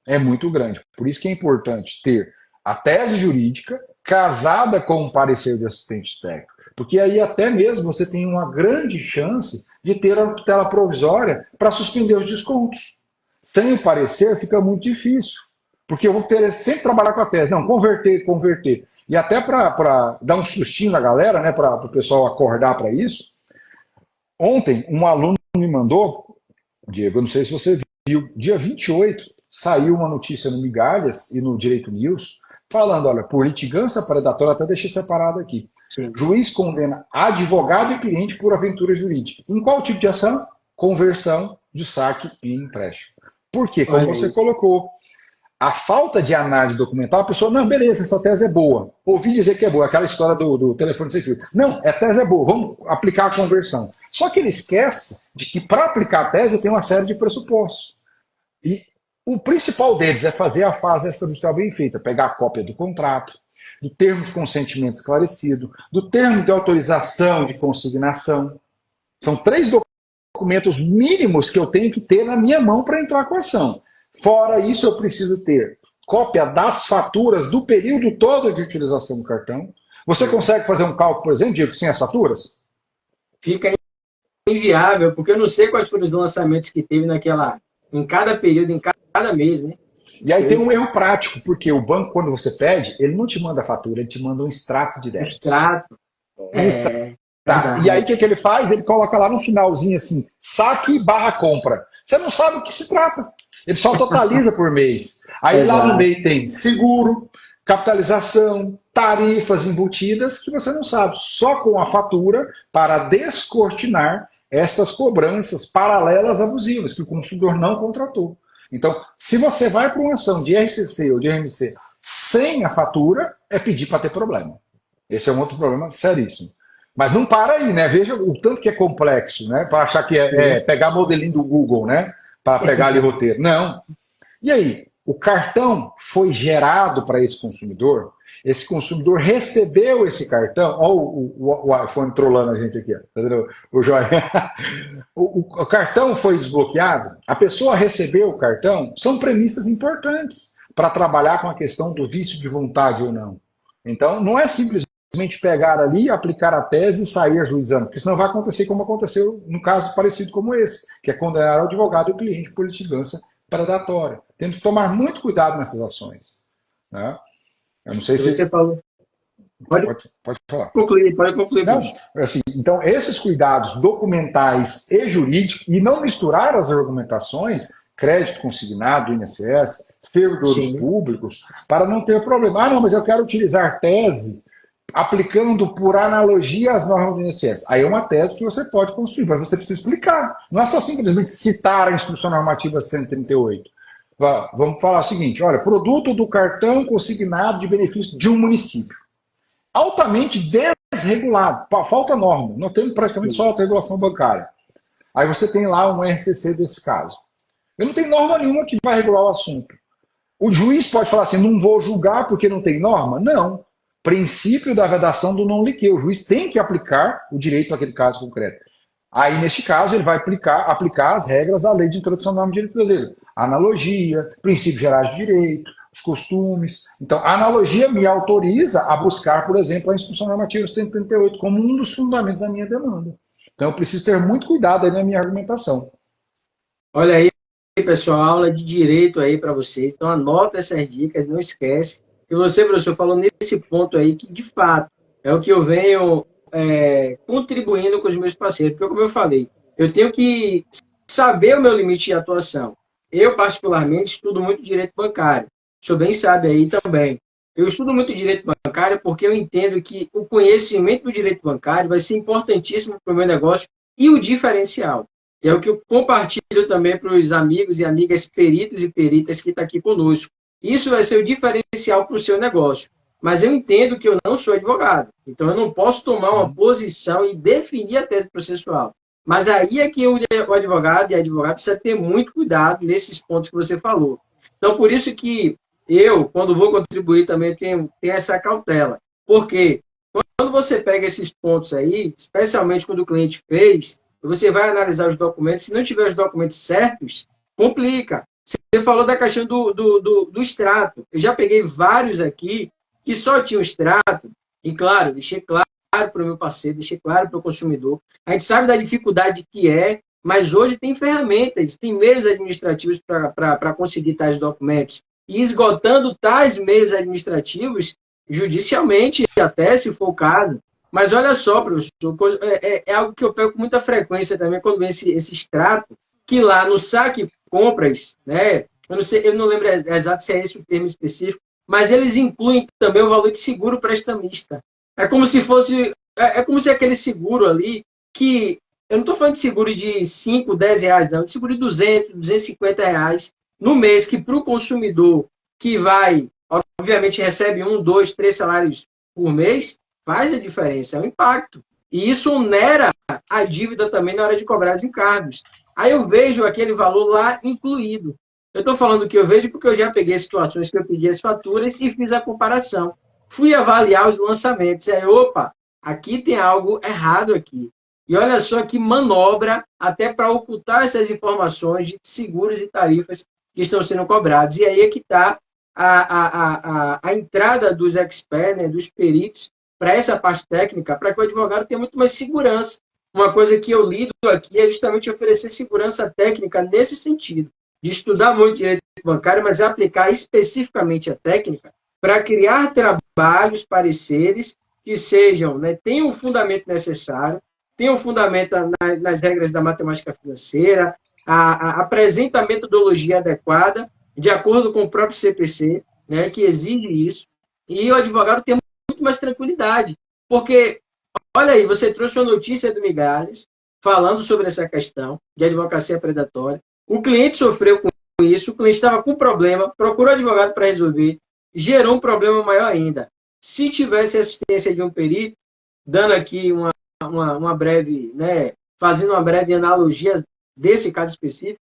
Speaker 2: É muito grande. Por isso que é importante ter a tese jurídica casada com um parecer de assistente técnico. Porque aí até mesmo você tem uma grande chance de ter a tutela provisória para suspender os descontos. Sem o parecer fica muito difícil. Porque eu vou querer sempre trabalhar com a tese. Não, converter. E até para dar um sustinho na galera, né, para o pessoal acordar para isso, ontem um aluno me mandou, Diego, eu não sei se você viu, dia 28 saiu uma notícia no Migalhas e no Direito News, falando, olha, por litigância predatória, até deixei separado aqui. Sim. Juiz condena advogado e cliente por aventura jurídica. Em qual tipo de ação? Conversão de saque e empréstimo. Por quê? Como você colocou, a falta de análise documental, a pessoa, não, beleza, essa tese é boa. Ouvi dizer que é boa, aquela história do telefone sem fio. Não, a tese é boa, vamos aplicar a conversão. Só que ele esquece de que para aplicar a tese tem uma série de pressupostos. E o principal deles é fazer a fase extrajudicial bem feita, pegar a cópia do contrato, do termo de consentimento esclarecido, do termo de autorização de consignação. São 3 documentos mínimos que eu tenho que ter na minha mão para entrar com a ação. Fora isso, eu preciso ter cópia das faturas do período todo de utilização do cartão. Você consegue fazer um cálculo, por exemplo, Diego, sem as faturas?
Speaker 1: Fica inviável, porque eu não sei quais foram os lançamentos que teve em cada período, em cada mês, né?
Speaker 2: E aí tem um erro prático, porque o banco, quando você pede, ele não te manda a fatura, ele te manda um extrato de débito.
Speaker 1: Extrato.
Speaker 2: Tá. E aí o que ele faz? Ele coloca lá no finalzinho assim, saque barra compra. Você não sabe o que se trata. Ele só totaliza por mês. Aí lá no meio tem seguro, capitalização, tarifas embutidas que você não sabe. Só com a fatura para descortinar estas cobranças paralelas abusivas que o consumidor não contratou. Então, se você vai para uma ação de RCC ou de RMC sem a fatura, é pedir para ter problema. Esse é um outro problema seríssimo. Mas não para aí, né? Veja o tanto que é complexo, né? Para achar que é pegar modelinho do Google, né? Para pegar ali roteiro. Não. E aí, o cartão foi gerado para esse consumidor esse consumidor recebeu esse cartão, olha o iPhone trollando a gente aqui, ó, tá vendo? O Joia. O cartão foi desbloqueado, a pessoa recebeu o cartão, são premissas importantes para trabalhar com a questão do vício de vontade ou não. Então, não é simplesmente pegar ali, aplicar a tese e sair ajuizando, porque senão vai acontecer como aconteceu no caso parecido como esse, que é condenar o advogado e o cliente por litigância predatória. Temos que tomar muito cuidado nessas ações. Né? Eu não sei se...
Speaker 1: Você falou.
Speaker 2: Pode falar.
Speaker 1: Pode concluir.
Speaker 2: Não, assim, então, esses cuidados documentais e jurídicos, e não misturar as argumentações, crédito consignado, INSS, servidores públicos, para não ter problema. Ah, não, mas eu quero utilizar tese aplicando por analogia as normas do INSS. Aí é uma tese que você pode construir, mas você precisa explicar. Não é só simplesmente citar a Instrução Normativa 138. Vamos falar o seguinte, olha, produto do cartão consignado de benefício de um município. Altamente desregulado, falta norma. Nós temos praticamente só autorregulação bancária. Aí você tem lá um RCC desse caso. Eu não tenho norma nenhuma que vai regular o assunto. O juiz pode falar assim, não vou julgar porque não tem norma? Não. Princípio da vedação do não liqueu. O juiz tem que aplicar o direito naquele caso concreto. Aí, neste caso, ele vai aplicar as regras da lei de introdução da norma de direito brasileiro. Analogia, princípios gerais de direito, os costumes. Então, a analogia me autoriza a buscar, por exemplo, a Instrução Normativa 138 como um dos fundamentos da minha demanda. Então, eu preciso ter muito cuidado aí na minha argumentação.
Speaker 1: Olha aí, pessoal, aula de direito aí para vocês. Então, anota essas dicas, não esquece. E você, professor, falou nesse ponto aí que, de fato, é o que eu venho contribuindo com os meus parceiros. Porque, como eu falei, eu tenho que saber o meu limite de atuação. Eu, particularmente, estudo muito direito bancário. O senhor bem sabe aí também. Eu estudo muito direito bancário porque eu entendo que o conhecimento do direito bancário vai ser importantíssimo para o meu negócio e o diferencial. E é o que eu compartilho também para os amigos e amigas peritos e peritas que estão aqui conosco. Isso vai ser o diferencial para o seu negócio. Mas eu entendo que eu não sou advogado. Então, eu não posso tomar uma posição e definir a tese processual. Mas aí é que o advogado e a advogada precisa ter muito cuidado nesses pontos que você falou. Então, por isso que eu, quando vou contribuir, também tenho essa cautela. Porque quando você pega esses pontos aí, especialmente quando o cliente fez, você vai analisar os documentos. Se não tiver os documentos certos, complica. Você falou da questão do extrato. Eu já peguei vários aqui que só tinham extrato. E, claro, deixei claro para o meu parceiro, deixei claro para o consumidor. A gente sabe da dificuldade que é, mas hoje tem ferramentas, tem meios administrativos para conseguir tais documentos. E esgotando tais meios administrativos, judicialmente, até se for o caso. Mas olha só, professor, é algo que eu pego com muita frequência também quando vem esse extrato, que lá no saque compras, né? Eu não lembro exato se é esse o termo específico, mas eles incluem também o valor de seguro prestamista. É como se fosse, como se aquele seguro ali, que eu não estou falando de seguro de 5, 10 reais, não, de seguro de 200, 250 reais no mês, que para o consumidor que vai, obviamente, recebe 1, 2, 3 salários por mês, faz a diferença, é um impacto. E isso onera a dívida também na hora de cobrar os encargos. Aí eu vejo aquele valor lá incluído. Eu estou falando que eu vejo porque eu já peguei situações que eu pedi as faturas e fiz a comparação. Fui avaliar os lançamentos. Aí, opa, aqui tem algo errado aqui. E olha só que manobra até para ocultar essas informações de seguros e tarifas que estão sendo cobrados. E aí é que está a entrada dos experts, né, dos peritos, para essa parte técnica, para que o advogado tenha muito mais segurança. Uma coisa que eu lido aqui é justamente oferecer segurança técnica nesse sentido, de estudar muito direito bancário, mas aplicar especificamente a técnica para criar trabalhos, pareceres que sejam, né, tenham o fundamento necessário, tenham o fundamento nas regras da matemática financeira, apresenta a metodologia adequada, de acordo com o próprio CPC, né, que exige isso, e o advogado tem muito mais tranquilidade, porque, olha aí, você trouxe uma notícia do Migalhas, falando sobre essa questão de advocacia predatória, o cliente sofreu com isso, o cliente estava com problema, procurou advogado para resolver, gerou um problema maior ainda. Se tivesse assistência de um perito, dando aqui uma breve, né, fazendo uma breve analogia desse caso específico,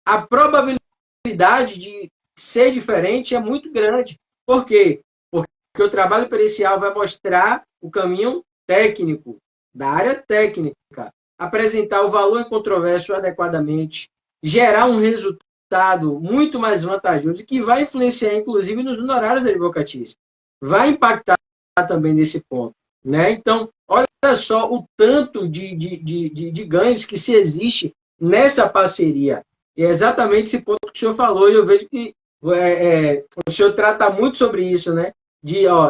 Speaker 1: a probabilidade de ser diferente é muito grande. Por quê? Porque o trabalho pericial vai mostrar o caminho técnico, da área técnica, apresentar o valor incontroverso adequadamente, gerar um resultado muito mais vantajoso, que vai influenciar, inclusive, nos honorários advocatícios. Vai impactar também nesse ponto. Né? Então, olha só o tanto de ganhos que se existe nessa parceria. E é exatamente esse ponto que o senhor falou, e eu vejo que o senhor trata muito sobre isso, né?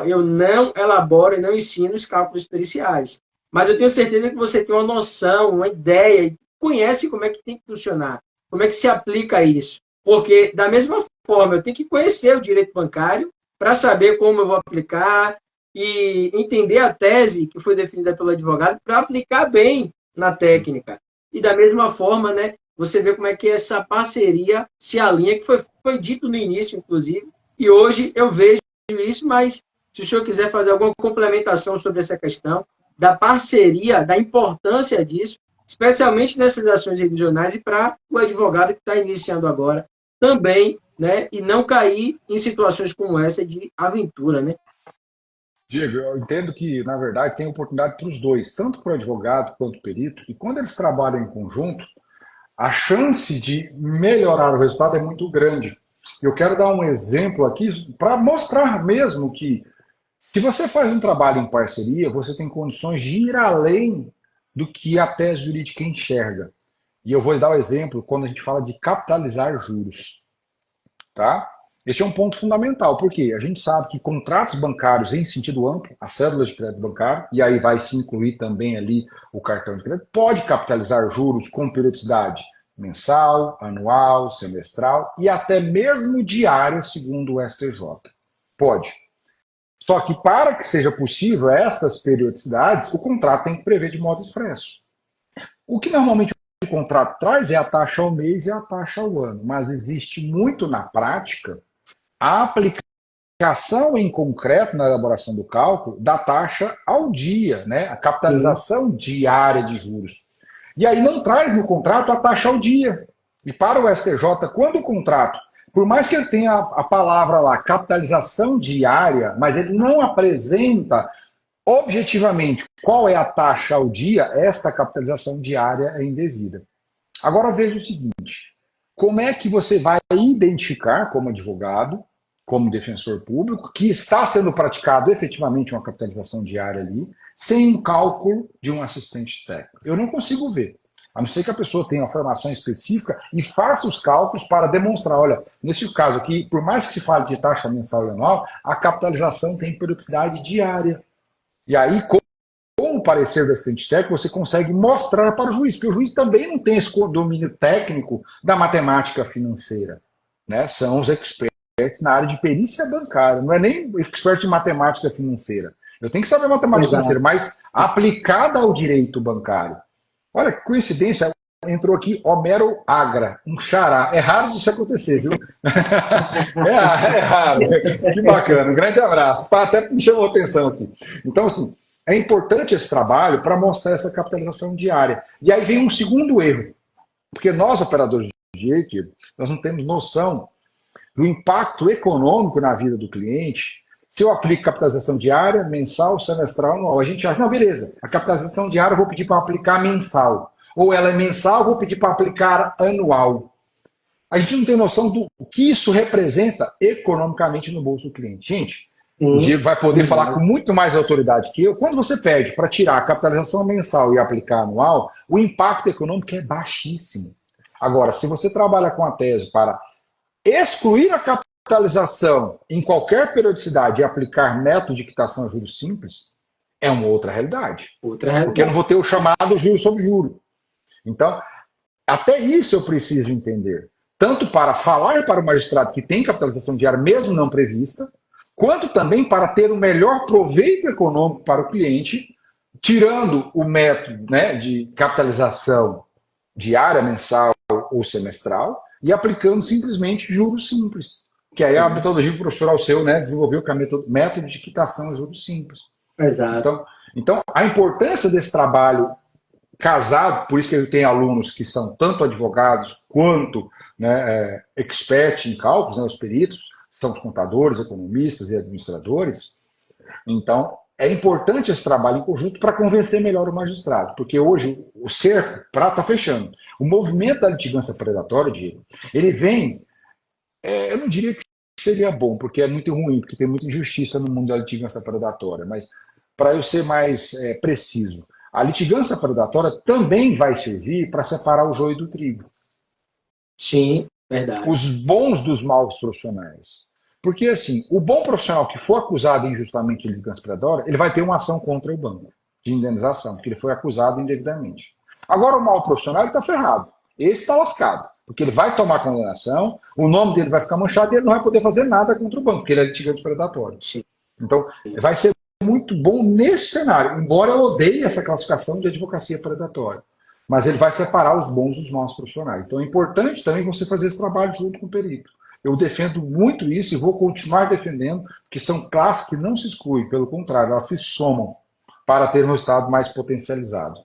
Speaker 1: Eu não elaboro e não ensino os cálculos periciais, mas eu tenho certeza que você tem uma noção, uma ideia, conhece como é que tem que funcionar, como é que se aplica isso. Porque, da mesma forma, eu tenho que conhecer o direito bancário para saber como eu vou aplicar e entender a tese que foi definida pelo advogado para aplicar bem na técnica. E, da mesma forma, né, você vê como é que essa parceria se alinha, que foi dito no início, inclusive, e hoje eu vejo isso, mas se o senhor quiser fazer alguma complementação sobre essa questão da parceria, da importância disso, especialmente nessas ações regionais e para o advogado que está iniciando agora também, né, e não cair em situações como essa de aventura, né?
Speaker 2: Diego, eu entendo que, na verdade, tem oportunidade para os dois, tanto para o advogado quanto para o perito, e quando eles trabalham em conjunto, a chance de melhorar o resultado é muito grande. Eu quero dar um exemplo aqui para mostrar mesmo que, se você faz um trabalho em parceria, você tem condições de ir além do que a tese jurídica enxerga. E eu vou dar o exemplo quando a gente fala de capitalizar juros. Tá? Este é um ponto fundamental, porque a gente sabe que contratos bancários em sentido amplo, as cédulas de crédito bancário, e aí vai se incluir também ali o cartão de crédito, pode capitalizar juros com periodicidade mensal, anual, semestral e até mesmo diária, segundo o STJ. Pode. Só que para que seja possível estas periodicidades, o contrato tem que prever de modo expresso. O que normalmente o contrato traz é a taxa ao mês e a taxa ao ano, mas existe muito na prática a aplicação em concreto na elaboração do cálculo da taxa ao dia, né? A capitalização diária de juros. E aí não traz no contrato a taxa ao dia. E para o STJ, quando o contrato, por mais que ele tenha a palavra lá, capitalização diária, mas ele não apresenta objetivamente qual é a taxa ao dia, esta capitalização diária é indevida. Agora veja o seguinte, como é que você vai identificar como advogado, como defensor público, que está sendo praticado efetivamente uma capitalização diária ali, sem um cálculo de um assistente técnico? Eu não consigo ver. A não ser que a pessoa tenha uma formação específica e faça os cálculos para demonstrar, olha, nesse caso aqui, por mais que se fale de taxa mensal e anual, a capitalização tem periodicidade diária. E aí, com o parecer do assistente técnico, você consegue mostrar para o juiz, porque o juiz também não tem esse domínio técnico da matemática financeira. Né? São os experts na área de perícia bancária, não é nem expert em matemática financeira. Eu tenho que saber matemática financeira, mas aplicada ao direito bancário. Olha que coincidência, entrou aqui Homero Agra, um xará. É raro disso acontecer, viu? É raro. Que bacana. Um grande abraço. Até me chamou a atenção aqui. Então, assim, é importante esse trabalho para mostrar essa capitalização diária. E aí vem um segundo erro. Porque nós, operadores de direito, nós não temos noção do impacto econômico na vida do cliente. Se eu aplico capitalização diária, mensal, semestral, anual, a gente acha, não, beleza, a capitalização diária eu vou pedir para aplicar mensal. Ou ela é mensal, eu vou pedir para aplicar anual. A gente não tem noção do que isso representa economicamente no bolso do cliente. Gente, o Diego vai poder falar com muito mais autoridade que eu. Quando você pede para tirar a capitalização mensal e aplicar anual, o impacto econômico é baixíssimo. Agora, se você trabalha com a tese para excluir a capitalização em qualquer periodicidade e aplicar método de quitação a juros simples, é uma outra realidade. Porque eu não vou ter o chamado juro sobre juro. Então, até isso eu preciso entender. Tanto para falar para o magistrado que tem capitalização diária, mesmo não prevista, quanto também para ter o melhor proveito econômico para o cliente, tirando o método, né, de capitalização diária, mensal ou semestral, e aplicando simplesmente juros simples. Que aí é a metodologia que o professor Alceu, né, desenvolveu, que é o método de quitação a juros simples.
Speaker 1: Exato.
Speaker 2: Então, a importância desse trabalho casado, por isso que eu tenho alunos que são tanto advogados quanto, expert em cálculos, né, os peritos, são os contadores, economistas e administradores, Então, é importante esse trabalho em conjunto para convencer melhor o magistrado, porque hoje o cerco está fechando. O movimento da litigância predatória, Diego, ele vem, eu não diria que seria bom, porque é muito ruim, porque tem muita injustiça no mundo da litigância predatória, mas para eu ser mais preciso, a litigância predatória também vai servir para separar o joio do trigo.
Speaker 1: Sim, verdade.
Speaker 2: Os bons dos maus profissionais. Porque, assim, o bom profissional que for acusado injustamente de litigância predatória, ele vai ter uma ação contra o banco de indenização, porque ele foi acusado indevidamente. Agora, o mau profissional está ferrado. Esse está lascado, porque ele vai tomar condenação, o nome dele vai ficar manchado e ele não vai poder fazer nada contra o banco, porque ele é litigante predatório.
Speaker 1: Sim.
Speaker 2: Então, vai ser muito bom nesse cenário, embora eu odeie essa classificação de advocacia predatória. Mas ele vai separar os bons dos maus profissionais. Então é importante também você fazer esse trabalho junto com o perito. Eu defendo muito isso e vou continuar defendendo, que são classes que não se excluem, pelo contrário, elas se somam para ter um resultado mais potencializado.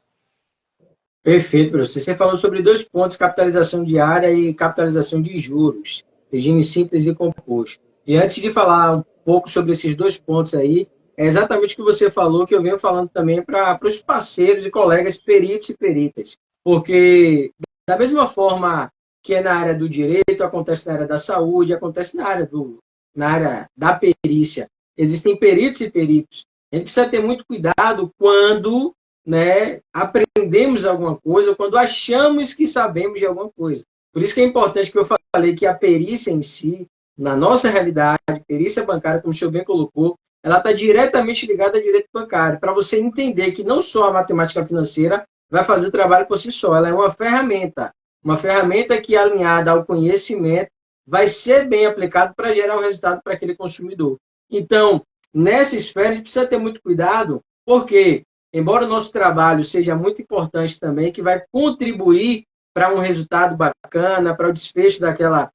Speaker 1: Perfeito, professor. Você falou sobre 2 pontos, capitalização diária e capitalização de juros, regime simples e composto. E antes de falar um pouco sobre esses 2 pontos aí, é exatamente o que você falou, que eu venho falando também para os parceiros e colegas peritos e peritas. Porque, da mesma forma que é na área do direito, acontece na área da saúde, acontece na área da perícia. Existem peritos e peritos. A gente precisa ter muito cuidado quando, né, aprendemos alguma coisa ou quando achamos que sabemos de alguma coisa. Por isso que é importante que eu falei que a perícia em si, na nossa realidade, perícia bancária, como o senhor bem colocou, ela está diretamente ligada ao direito bancário, para você entender que não só a matemática financeira vai fazer o trabalho por si só, ela é uma ferramenta que, alinhada ao conhecimento, vai ser bem aplicado para gerar um resultado para aquele consumidor. Então, nessa esfera, a gente precisa ter muito cuidado, porque, embora o nosso trabalho seja muito importante também, que vai contribuir para um resultado bacana, para o desfecho daquela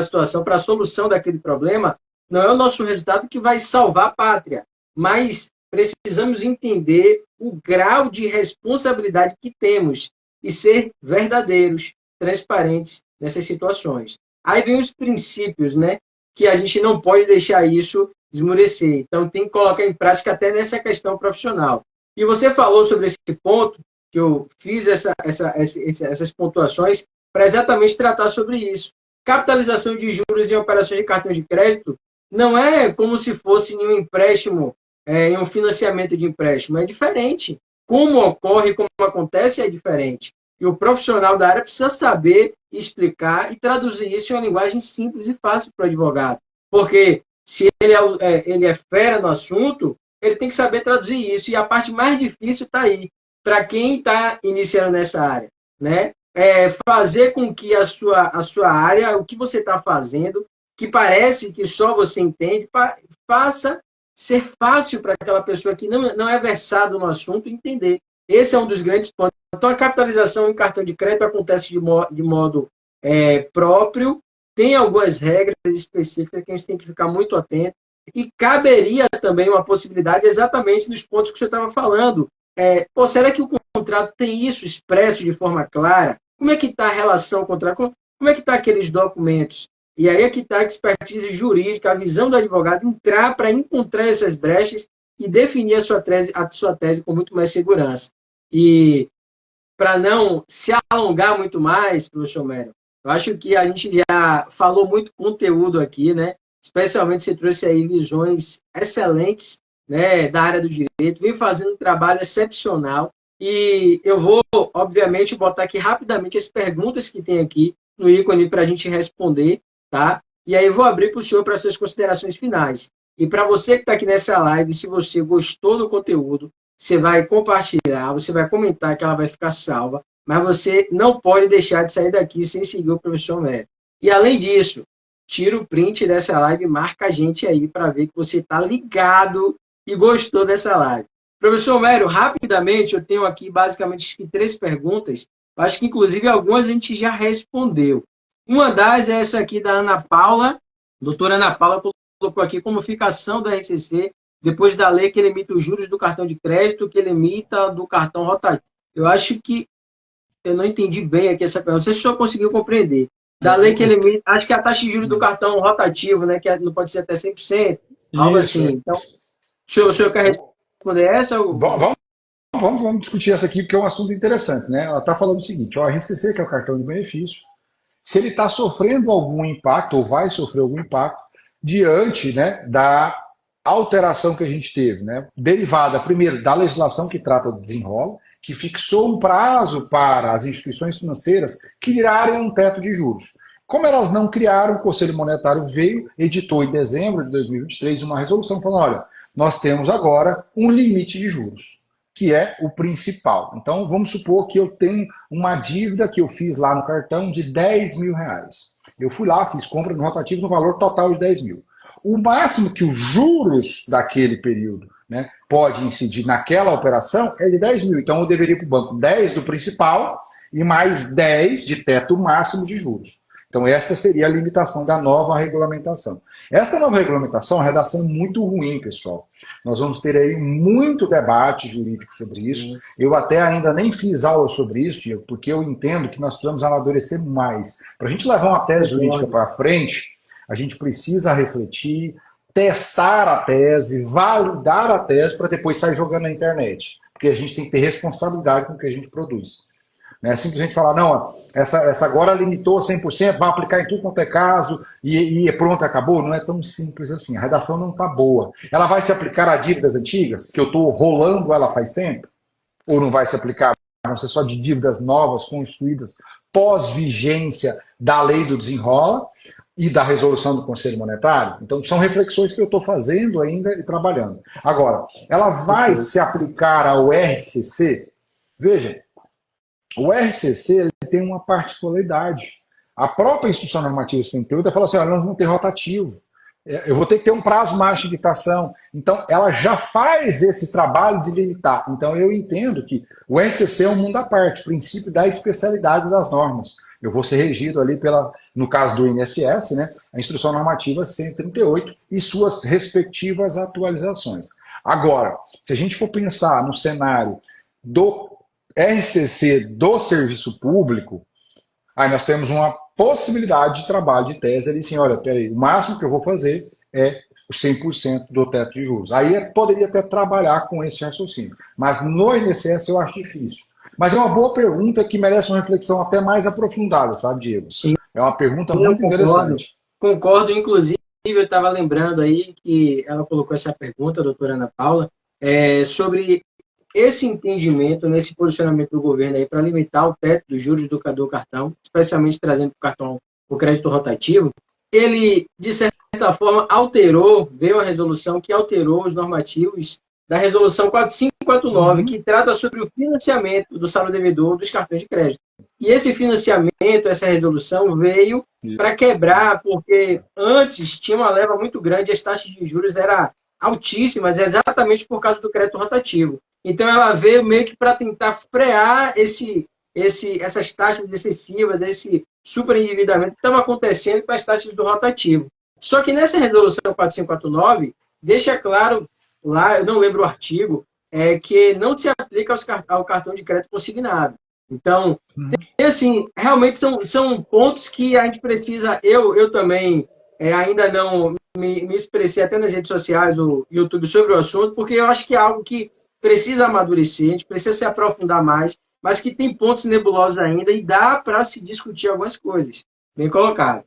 Speaker 1: situação, para a solução daquele problema, não é o nosso resultado que vai salvar a pátria, mas precisamos entender o grau de responsabilidade que temos e ser verdadeiros, transparentes nessas situações. Aí vem os princípios, né? Que a gente não pode deixar isso esmurecer. Então, tem que colocar em prática até nessa questão profissional. E você falou sobre esse ponto, que eu fiz essas pontuações para exatamente tratar sobre isso. Capitalização de juros em operações de cartão de crédito não é como se fosse em um empréstimo, em um financiamento de empréstimo. É diferente. Como ocorre, como acontece, é diferente. E o profissional da área precisa saber explicar e traduzir isso em uma linguagem simples e fácil para o advogado. Porque se ele é fera no assunto, ele tem que saber traduzir isso. E a parte mais difícil está aí, para quem está iniciando nessa área. Né? Fazer com que a sua área, o que você está fazendo, que parece que só você entende, faça ser fácil para aquela pessoa que não é versada no assunto entender. Esse é um dos grandes pontos. Então, a capitalização em cartão de crédito acontece de modo próprio, tem algumas regras específicas que a gente tem que ficar muito atento, e caberia também uma possibilidade exatamente nos pontos que você estava falando. Será que o contrato tem isso expresso de forma clara? Como é que está a relação contratual? Como é que está aqueles documentos? E aí é que está a expertise jurídica, a visão do advogado entrar para encontrar essas brechas e definir a sua tese com muito mais segurança. E para não se alongar muito mais, professor Mério, eu acho que a gente já falou muito conteúdo aqui, né? Especialmente você trouxe aí visões excelentes, né, da área do direito, vem fazendo um trabalho excepcional. E eu vou, obviamente, botar aqui rapidamente as perguntas que tem aqui no ícone para a gente responder, tá? E aí eu vou abrir para o senhor para as suas considerações finais. E para você que está aqui nessa live, se você gostou do conteúdo, você vai compartilhar, você vai comentar que ela vai ficar salva, mas você não pode deixar de sair daqui sem seguir o professor Mério. E além disso, tira o print dessa live e marca a gente aí para ver que você está ligado e gostou dessa live. Professor Mério, rapidamente, eu tenho aqui basicamente 3 perguntas, acho que inclusive algumas a gente já respondeu. Uma das é essa aqui da Ana Paula, doutora Ana Paula colocou aqui como fica a ação da RCC depois da lei que limita os juros do cartão de crédito, que limita do cartão rotativo. Eu acho que eu não entendi bem aqui essa pergunta, não sei se o senhor conseguiu compreender. Da lei que limita, acho que a taxa de juros do cartão rotativo, né, que não pode ser até 100%, algo assim. Então, o O senhor quer responder essa?
Speaker 2: Vamos, vamos discutir essa aqui, porque é um assunto interessante, né? Ela está falando o seguinte, ó, a RCC, que é o cartão de benefício, se ele está sofrendo algum impacto, ou vai sofrer algum impacto, diante, né, da alteração que a gente teve, né? Derivada, primeiro, da legislação que trata do desenrola, que fixou um prazo para as instituições financeiras criarem um teto de juros. Como elas não criaram, o Conselho Monetário veio, editou em dezembro de 2023 uma resolução falando, olha, nós temos agora um limite de juros, que é o principal. Então, vamos supor que eu tenho uma dívida que eu fiz lá no cartão de 10 mil reais. Eu fui lá, fiz compra no rotativo no valor total de 10 mil. O máximo que os juros daquele período, né, pode incidir naquela operação é de 10 mil. Então, eu deveria ir para o banco 10 do principal e mais 10 de teto máximo de juros. Então, essa seria a limitação da nova regulamentação. Essa nova regulamentação é uma redação muito ruim, pessoal. Nós vamos ter aí muito debate jurídico sobre isso. Eu até ainda nem fiz aula sobre isso, Diego, porque eu entendo que nós precisamos amadurecer mais. Para a gente levar uma tese jurídica para frente, a gente precisa refletir, testar a tese, validar a tese para depois sair jogando na internet. Porque a gente tem que ter responsabilidade com o que a gente produz. Não é simplesmente falar, não, essa agora limitou 100%, vai aplicar em tudo quanto é caso e pronto, acabou. Não é tão simples assim, a redação não está boa. Ela vai se aplicar a dívidas antigas, que eu estou rolando ela faz tempo? Ou não vai se aplicar? Vão ser só de dívidas novas, constituídas pós-vigência da lei do desenrola e da resolução do Conselho Monetário? Então, são reflexões que eu estou fazendo ainda e trabalhando. Agora, ela vai se aplicar ao RCC? Veja, o RCC ele tem uma particularidade. A própria Instrução Normativa 68 fala assim, olha, nós vamos ter rotativo. Eu vou ter que ter um prazo mais de limitação. Então, ela já faz esse trabalho de limitar. Então, eu entendo que o RCC é um mundo à parte, o princípio da especialidade das normas. Eu vou ser regido ali pela, no caso do INSS, né, a Instrução Normativa 138 e suas respectivas atualizações. Agora, se a gente for pensar no cenário do RCC do serviço público, aí nós temos uma possibilidade de trabalho de tese ali, assim, olha, peraí, o máximo que eu vou fazer é o 100% do teto de juros. Aí poderia até trabalhar com esse raciocínio, mas no INSS eu acho difícil. Mas é uma boa pergunta que merece uma reflexão até mais aprofundada, sabe, Diego?
Speaker 1: Sim.
Speaker 2: É uma pergunta muito interessante.
Speaker 1: Concordo, inclusive, eu estava lembrando aí que ela colocou essa pergunta, a doutora Ana Paula, sobre esse entendimento, nesse posicionamento do governo aí para limitar o teto dos juros do cartão, especialmente trazendo o cartão o crédito rotativo, ele, de certa forma, veio a resolução que alterou os normativos da resolução 4549, que trata sobre o financiamento do saldo devedor dos cartões de crédito. E esse financiamento, essa resolução, veio para quebrar, porque antes tinha uma leva muito grande, as taxas de juros eram altíssimas, exatamente por causa do crédito rotativo. Então, ela veio meio que para tentar frear essas taxas excessivas, esse superendividamento que estava acontecendo com as taxas do rotativo. Só que nessa resolução 4549, deixa claro, lá, eu não lembro o artigo, que não se aplica ao cartão de crédito consignado. Então, assim, realmente são pontos que a gente precisa, eu também ainda não me expressei até nas redes sociais, no YouTube, sobre o assunto, porque eu acho que é algo que precisa amadurecer, a gente precisa se aprofundar mais, mas que tem pontos nebulosos ainda e dá para se discutir algumas coisas. Bem colocado.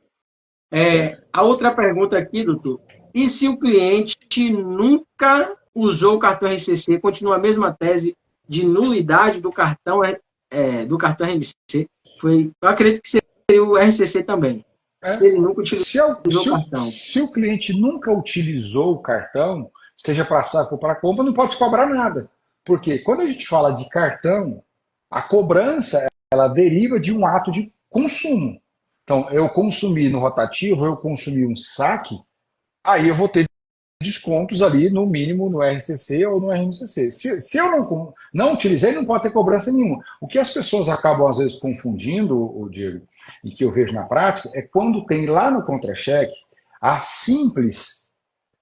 Speaker 1: A outra pergunta aqui, doutor, e se o cliente nunca usou o cartão RCC, continua a mesma tese de nulidade do cartão RMC? Eu acredito que seria o RCC também. Se ele nunca utilizou o cartão.
Speaker 2: Se o cliente nunca utilizou o cartão, seja para saco ou para compra, não pode se cobrar nada. Porque quando a gente fala de cartão, a cobrança ela deriva de um ato de consumo. Então, eu consumi no rotativo, eu consumi um saque, aí eu vou ter descontos ali, no mínimo, no RCC ou no RMCC. Se eu não utilizei, não pode ter cobrança nenhuma. O que as pessoas acabam, às vezes, confundindo, o Diego, e que eu vejo na prática, é quando tem lá no contra-cheque a simples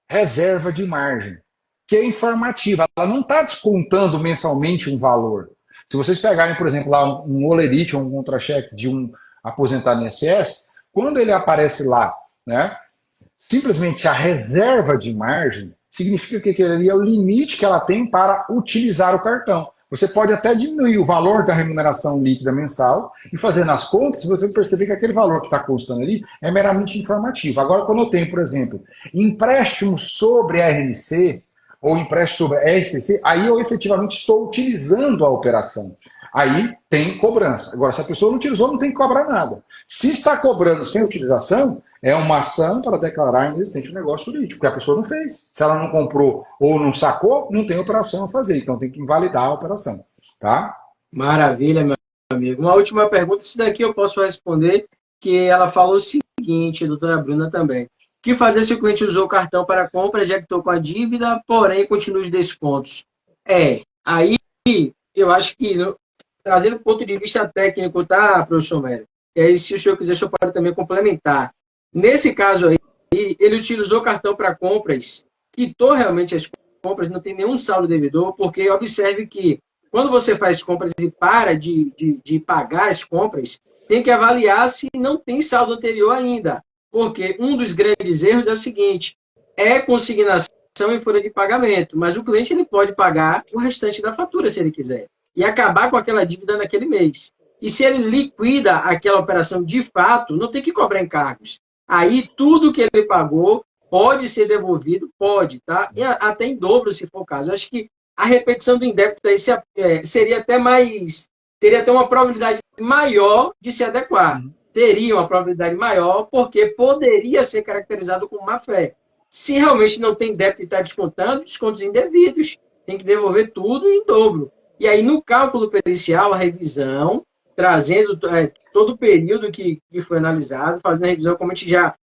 Speaker 2: reserva de margem, que é informativa. Ela não está descontando mensalmente um valor. Se vocês pegarem, por exemplo, lá um olerite ou um contra-cheque de um aposentado no INSS, quando ele aparece lá, né, simplesmente a reserva de margem, significa que aquele ali é o limite que ela tem para utilizar o cartão. Você pode até diminuir o valor da remuneração líquida mensal e fazer nas contas, se você perceber que aquele valor que está constando ali é meramente informativo. Agora, quando eu tenho, por exemplo, empréstimo sobre RMC ou empréstimo sobre RCC, aí eu efetivamente estou utilizando a operação. Aí tem cobrança. Agora, se a pessoa não utilizou, não tem que cobrar nada. Se está cobrando sem utilização, é uma ação para declarar inexistente o negócio jurídico, porque a pessoa não fez. Se ela não comprou ou não sacou, não tem operação a fazer. Então tem que invalidar a operação. Tá?
Speaker 1: Maravilha, meu amigo. Uma última pergunta, isso daqui eu posso responder, que ela falou o seguinte, doutora Bruna também. O que fazer se o cliente usou o cartão para compra, já que estou com a dívida, porém continua os descontos? Aí eu acho que, trazendo do ponto de vista técnico, tá, professor Mério? E aí, se o senhor quiser, o senhor pode também complementar. Nesse caso aí, ele utilizou o cartão para compras, quitou realmente as compras, não tem nenhum saldo devedor, porque observe que quando você faz compras e para de pagar as compras, tem que avaliar se não tem saldo anterior ainda. Porque um dos grandes erros é o seguinte, é consignação em folha de pagamento, mas o cliente ele pode pagar o restante da fatura, se ele quiser, e acabar com aquela dívida naquele mês. E se ele liquida aquela operação de fato, não tem que cobrar encargos. Aí tudo que ele pagou pode ser devolvido, pode, tá? E até em dobro, se for o caso. Eu acho que a repetição do indébito aí seria até mais, teria até uma probabilidade maior de se adequar. Teria uma probabilidade maior, porque poderia ser caracterizado como má-fé. Se realmente não tem débito e está descontando, descontos indevidos. Tem que devolver tudo em dobro. E aí, no cálculo pericial, a revisão, trazendo todo o período que foi analisado, fazendo a revisão, como a gente já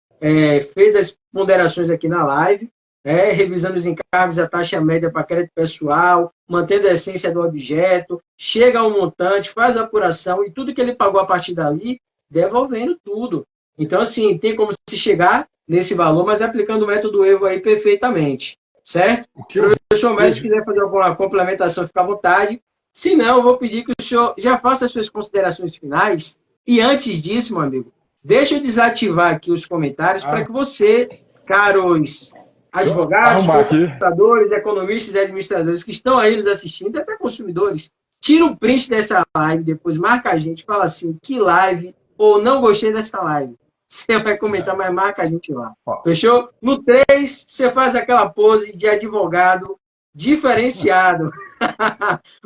Speaker 1: fez as ponderações aqui na live, revisando os encargos, a taxa média para crédito pessoal, mantendo a essência do objeto, chega ao montante, faz a apuração e tudo que ele pagou a partir dali, devolvendo tudo. Então, assim, tem como se chegar nesse valor, mas aplicando o método EVO aí perfeitamente, certo? O professor Médio, se quiser fazer alguma complementação, fica à vontade. Se não, eu vou pedir que o senhor já faça as suas considerações finais. E antes disso, meu amigo, deixa eu desativar aqui os comentários para que você, caros advogados, contadores, economistas e administradores que estão aí nos assistindo, até consumidores, tira um print dessa live, depois marca a gente, fala assim, que live, ou não gostei dessa live. Você vai comentar, mas marca a gente lá. Fechou? No 3, você faz aquela pose de advogado diferenciado.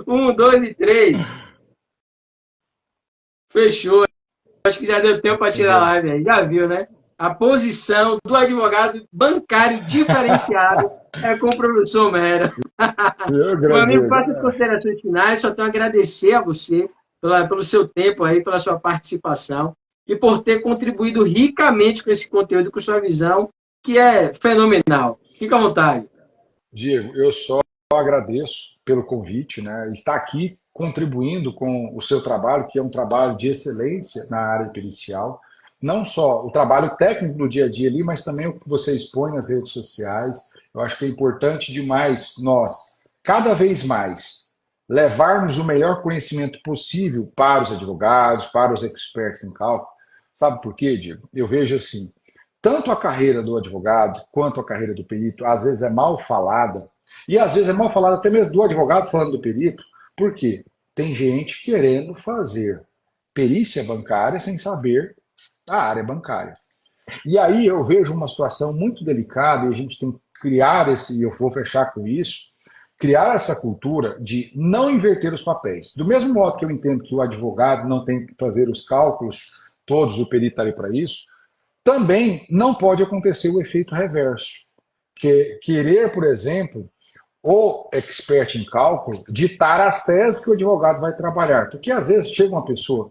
Speaker 1: 1, 2 e 3. Fechou. Acho que já deu tempo para tirar a live aí. Já viu, né? A posição do advogado bancário diferenciado é com o professor Mério. Meu amigo, faça as considerações finais. Só tenho a agradecer a você pelo seu tempo aí, pela sua participação e por ter contribuído ricamente com esse conteúdo, com sua visão, que é fenomenal. Fica à vontade.
Speaker 2: Diego, eu só agradeço pelo convite, né? Estar aqui contribuindo com o seu trabalho, que é um trabalho de excelência na área pericial. Não só o trabalho técnico do dia a dia ali, mas também o que você expõe nas redes sociais. Eu acho que é importante demais nós, cada vez mais, levarmos o melhor conhecimento possível para os advogados, para os experts em cálculo. Sabe por quê, Diego? Eu vejo assim, tanto a carreira do advogado quanto a carreira do perito, às vezes é mal falada, e às vezes é mal falada até mesmo do advogado falando do perito, por quê? Tem gente querendo fazer perícia bancária sem saber a área bancária. E aí eu vejo uma situação muito delicada e a gente tem que criar esse, e eu vou fechar com isso, criar essa cultura de não inverter os papéis. Do mesmo modo que eu entendo que o advogado não tem que fazer os cálculos todos, o perito está ali para isso, também não pode acontecer o efeito reverso. Querer, por exemplo, o expert em cálculo ditar as teses que o advogado vai trabalhar. Porque às vezes chega uma pessoa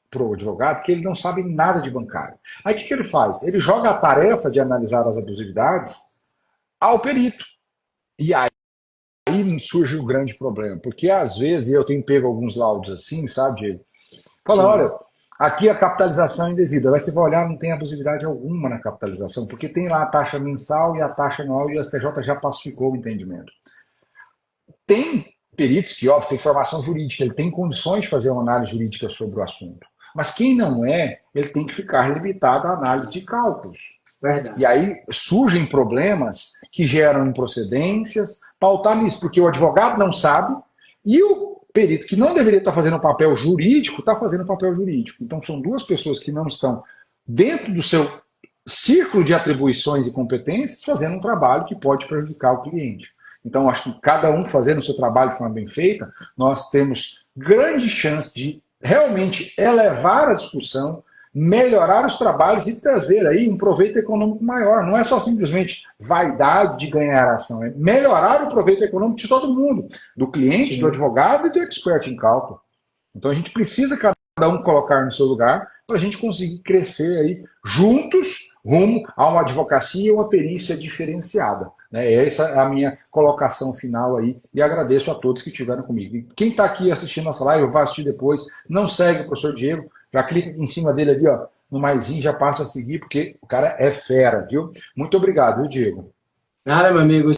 Speaker 2: para o advogado que ele não sabe nada de bancário. Aí o que ele faz? Ele joga a tarefa de analisar as abusividades ao perito. E aí surge o grande problema. Porque às vezes, e eu tenho pego alguns laudos assim, sabe, Diego? Fala, olha, aqui a capitalização é indevida. Aí você vai olhar, não tem abusividade alguma na capitalização, porque tem lá a taxa mensal e a taxa anual e o STJ já pacificou o entendimento. Tem peritos que, óbvio, tem formação jurídica, ele tem condições de fazer uma análise jurídica sobre o assunto. Mas quem não é, ele tem que ficar limitado à análise de cálculos.
Speaker 1: Verdade.
Speaker 2: E aí surgem problemas que geram improcedências, pautar nisso, porque o advogado não sabe e o perito que não deveria estar fazendo o papel jurídico está fazendo o papel jurídico. Então são duas pessoas que não estão dentro do seu círculo de atribuições e competências fazendo um trabalho que pode prejudicar o cliente. Então acho que cada um fazendo o seu trabalho de forma bem feita, nós temos grande chance de realmente elevar a discussão, melhorar os trabalhos e trazer aí um proveito econômico maior. Não é só simplesmente vaidade de ganhar a ação, é melhorar o proveito econômico de todo mundo, do cliente, Sim. do advogado e do expert em cálculo. Então a gente precisa cada um colocar no seu lugar para a gente conseguir crescer aí juntos rumo a uma advocacia e uma perícia diferenciada. Essa é a minha colocação final aí e agradeço a todos que estiveram comigo. E quem está aqui assistindo nossa live, vai assistir depois, não segue o professor Diego, já clica aqui em cima dele ali, ó, no maisinho, já passa a seguir, porque o cara é fera, viu? Muito obrigado, viu, Diego?
Speaker 1: Nada, meu amigo.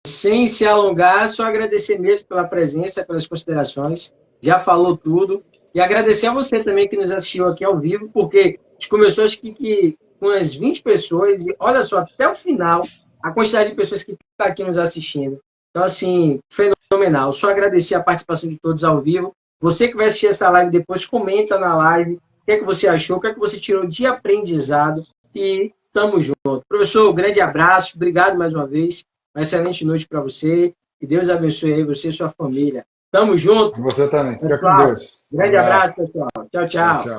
Speaker 1: Sem se alongar, só agradecer mesmo pela presença, pelas considerações. Já falou tudo. E agradecer a você também que nos assistiu aqui ao vivo, porque a gente começou, acho que com umas 20 pessoas, e olha só, até o final, a quantidade de pessoas que está aqui nos assistindo. Então, assim, fenomenal. Só agradecer a participação de todos ao vivo. Você que vai assistir essa live depois, comenta na live o que é que você achou, o que é que você tirou de aprendizado e tamo junto. Professor, um grande abraço, obrigado mais uma vez. Uma excelente noite para você. Que Deus abençoe aí você e sua família. Tamo junto.
Speaker 2: Você também. Fica
Speaker 1: pessoal,
Speaker 2: com Deus.
Speaker 1: Grande abraço, pessoal. Tchau, tchau. Tchau, tchau.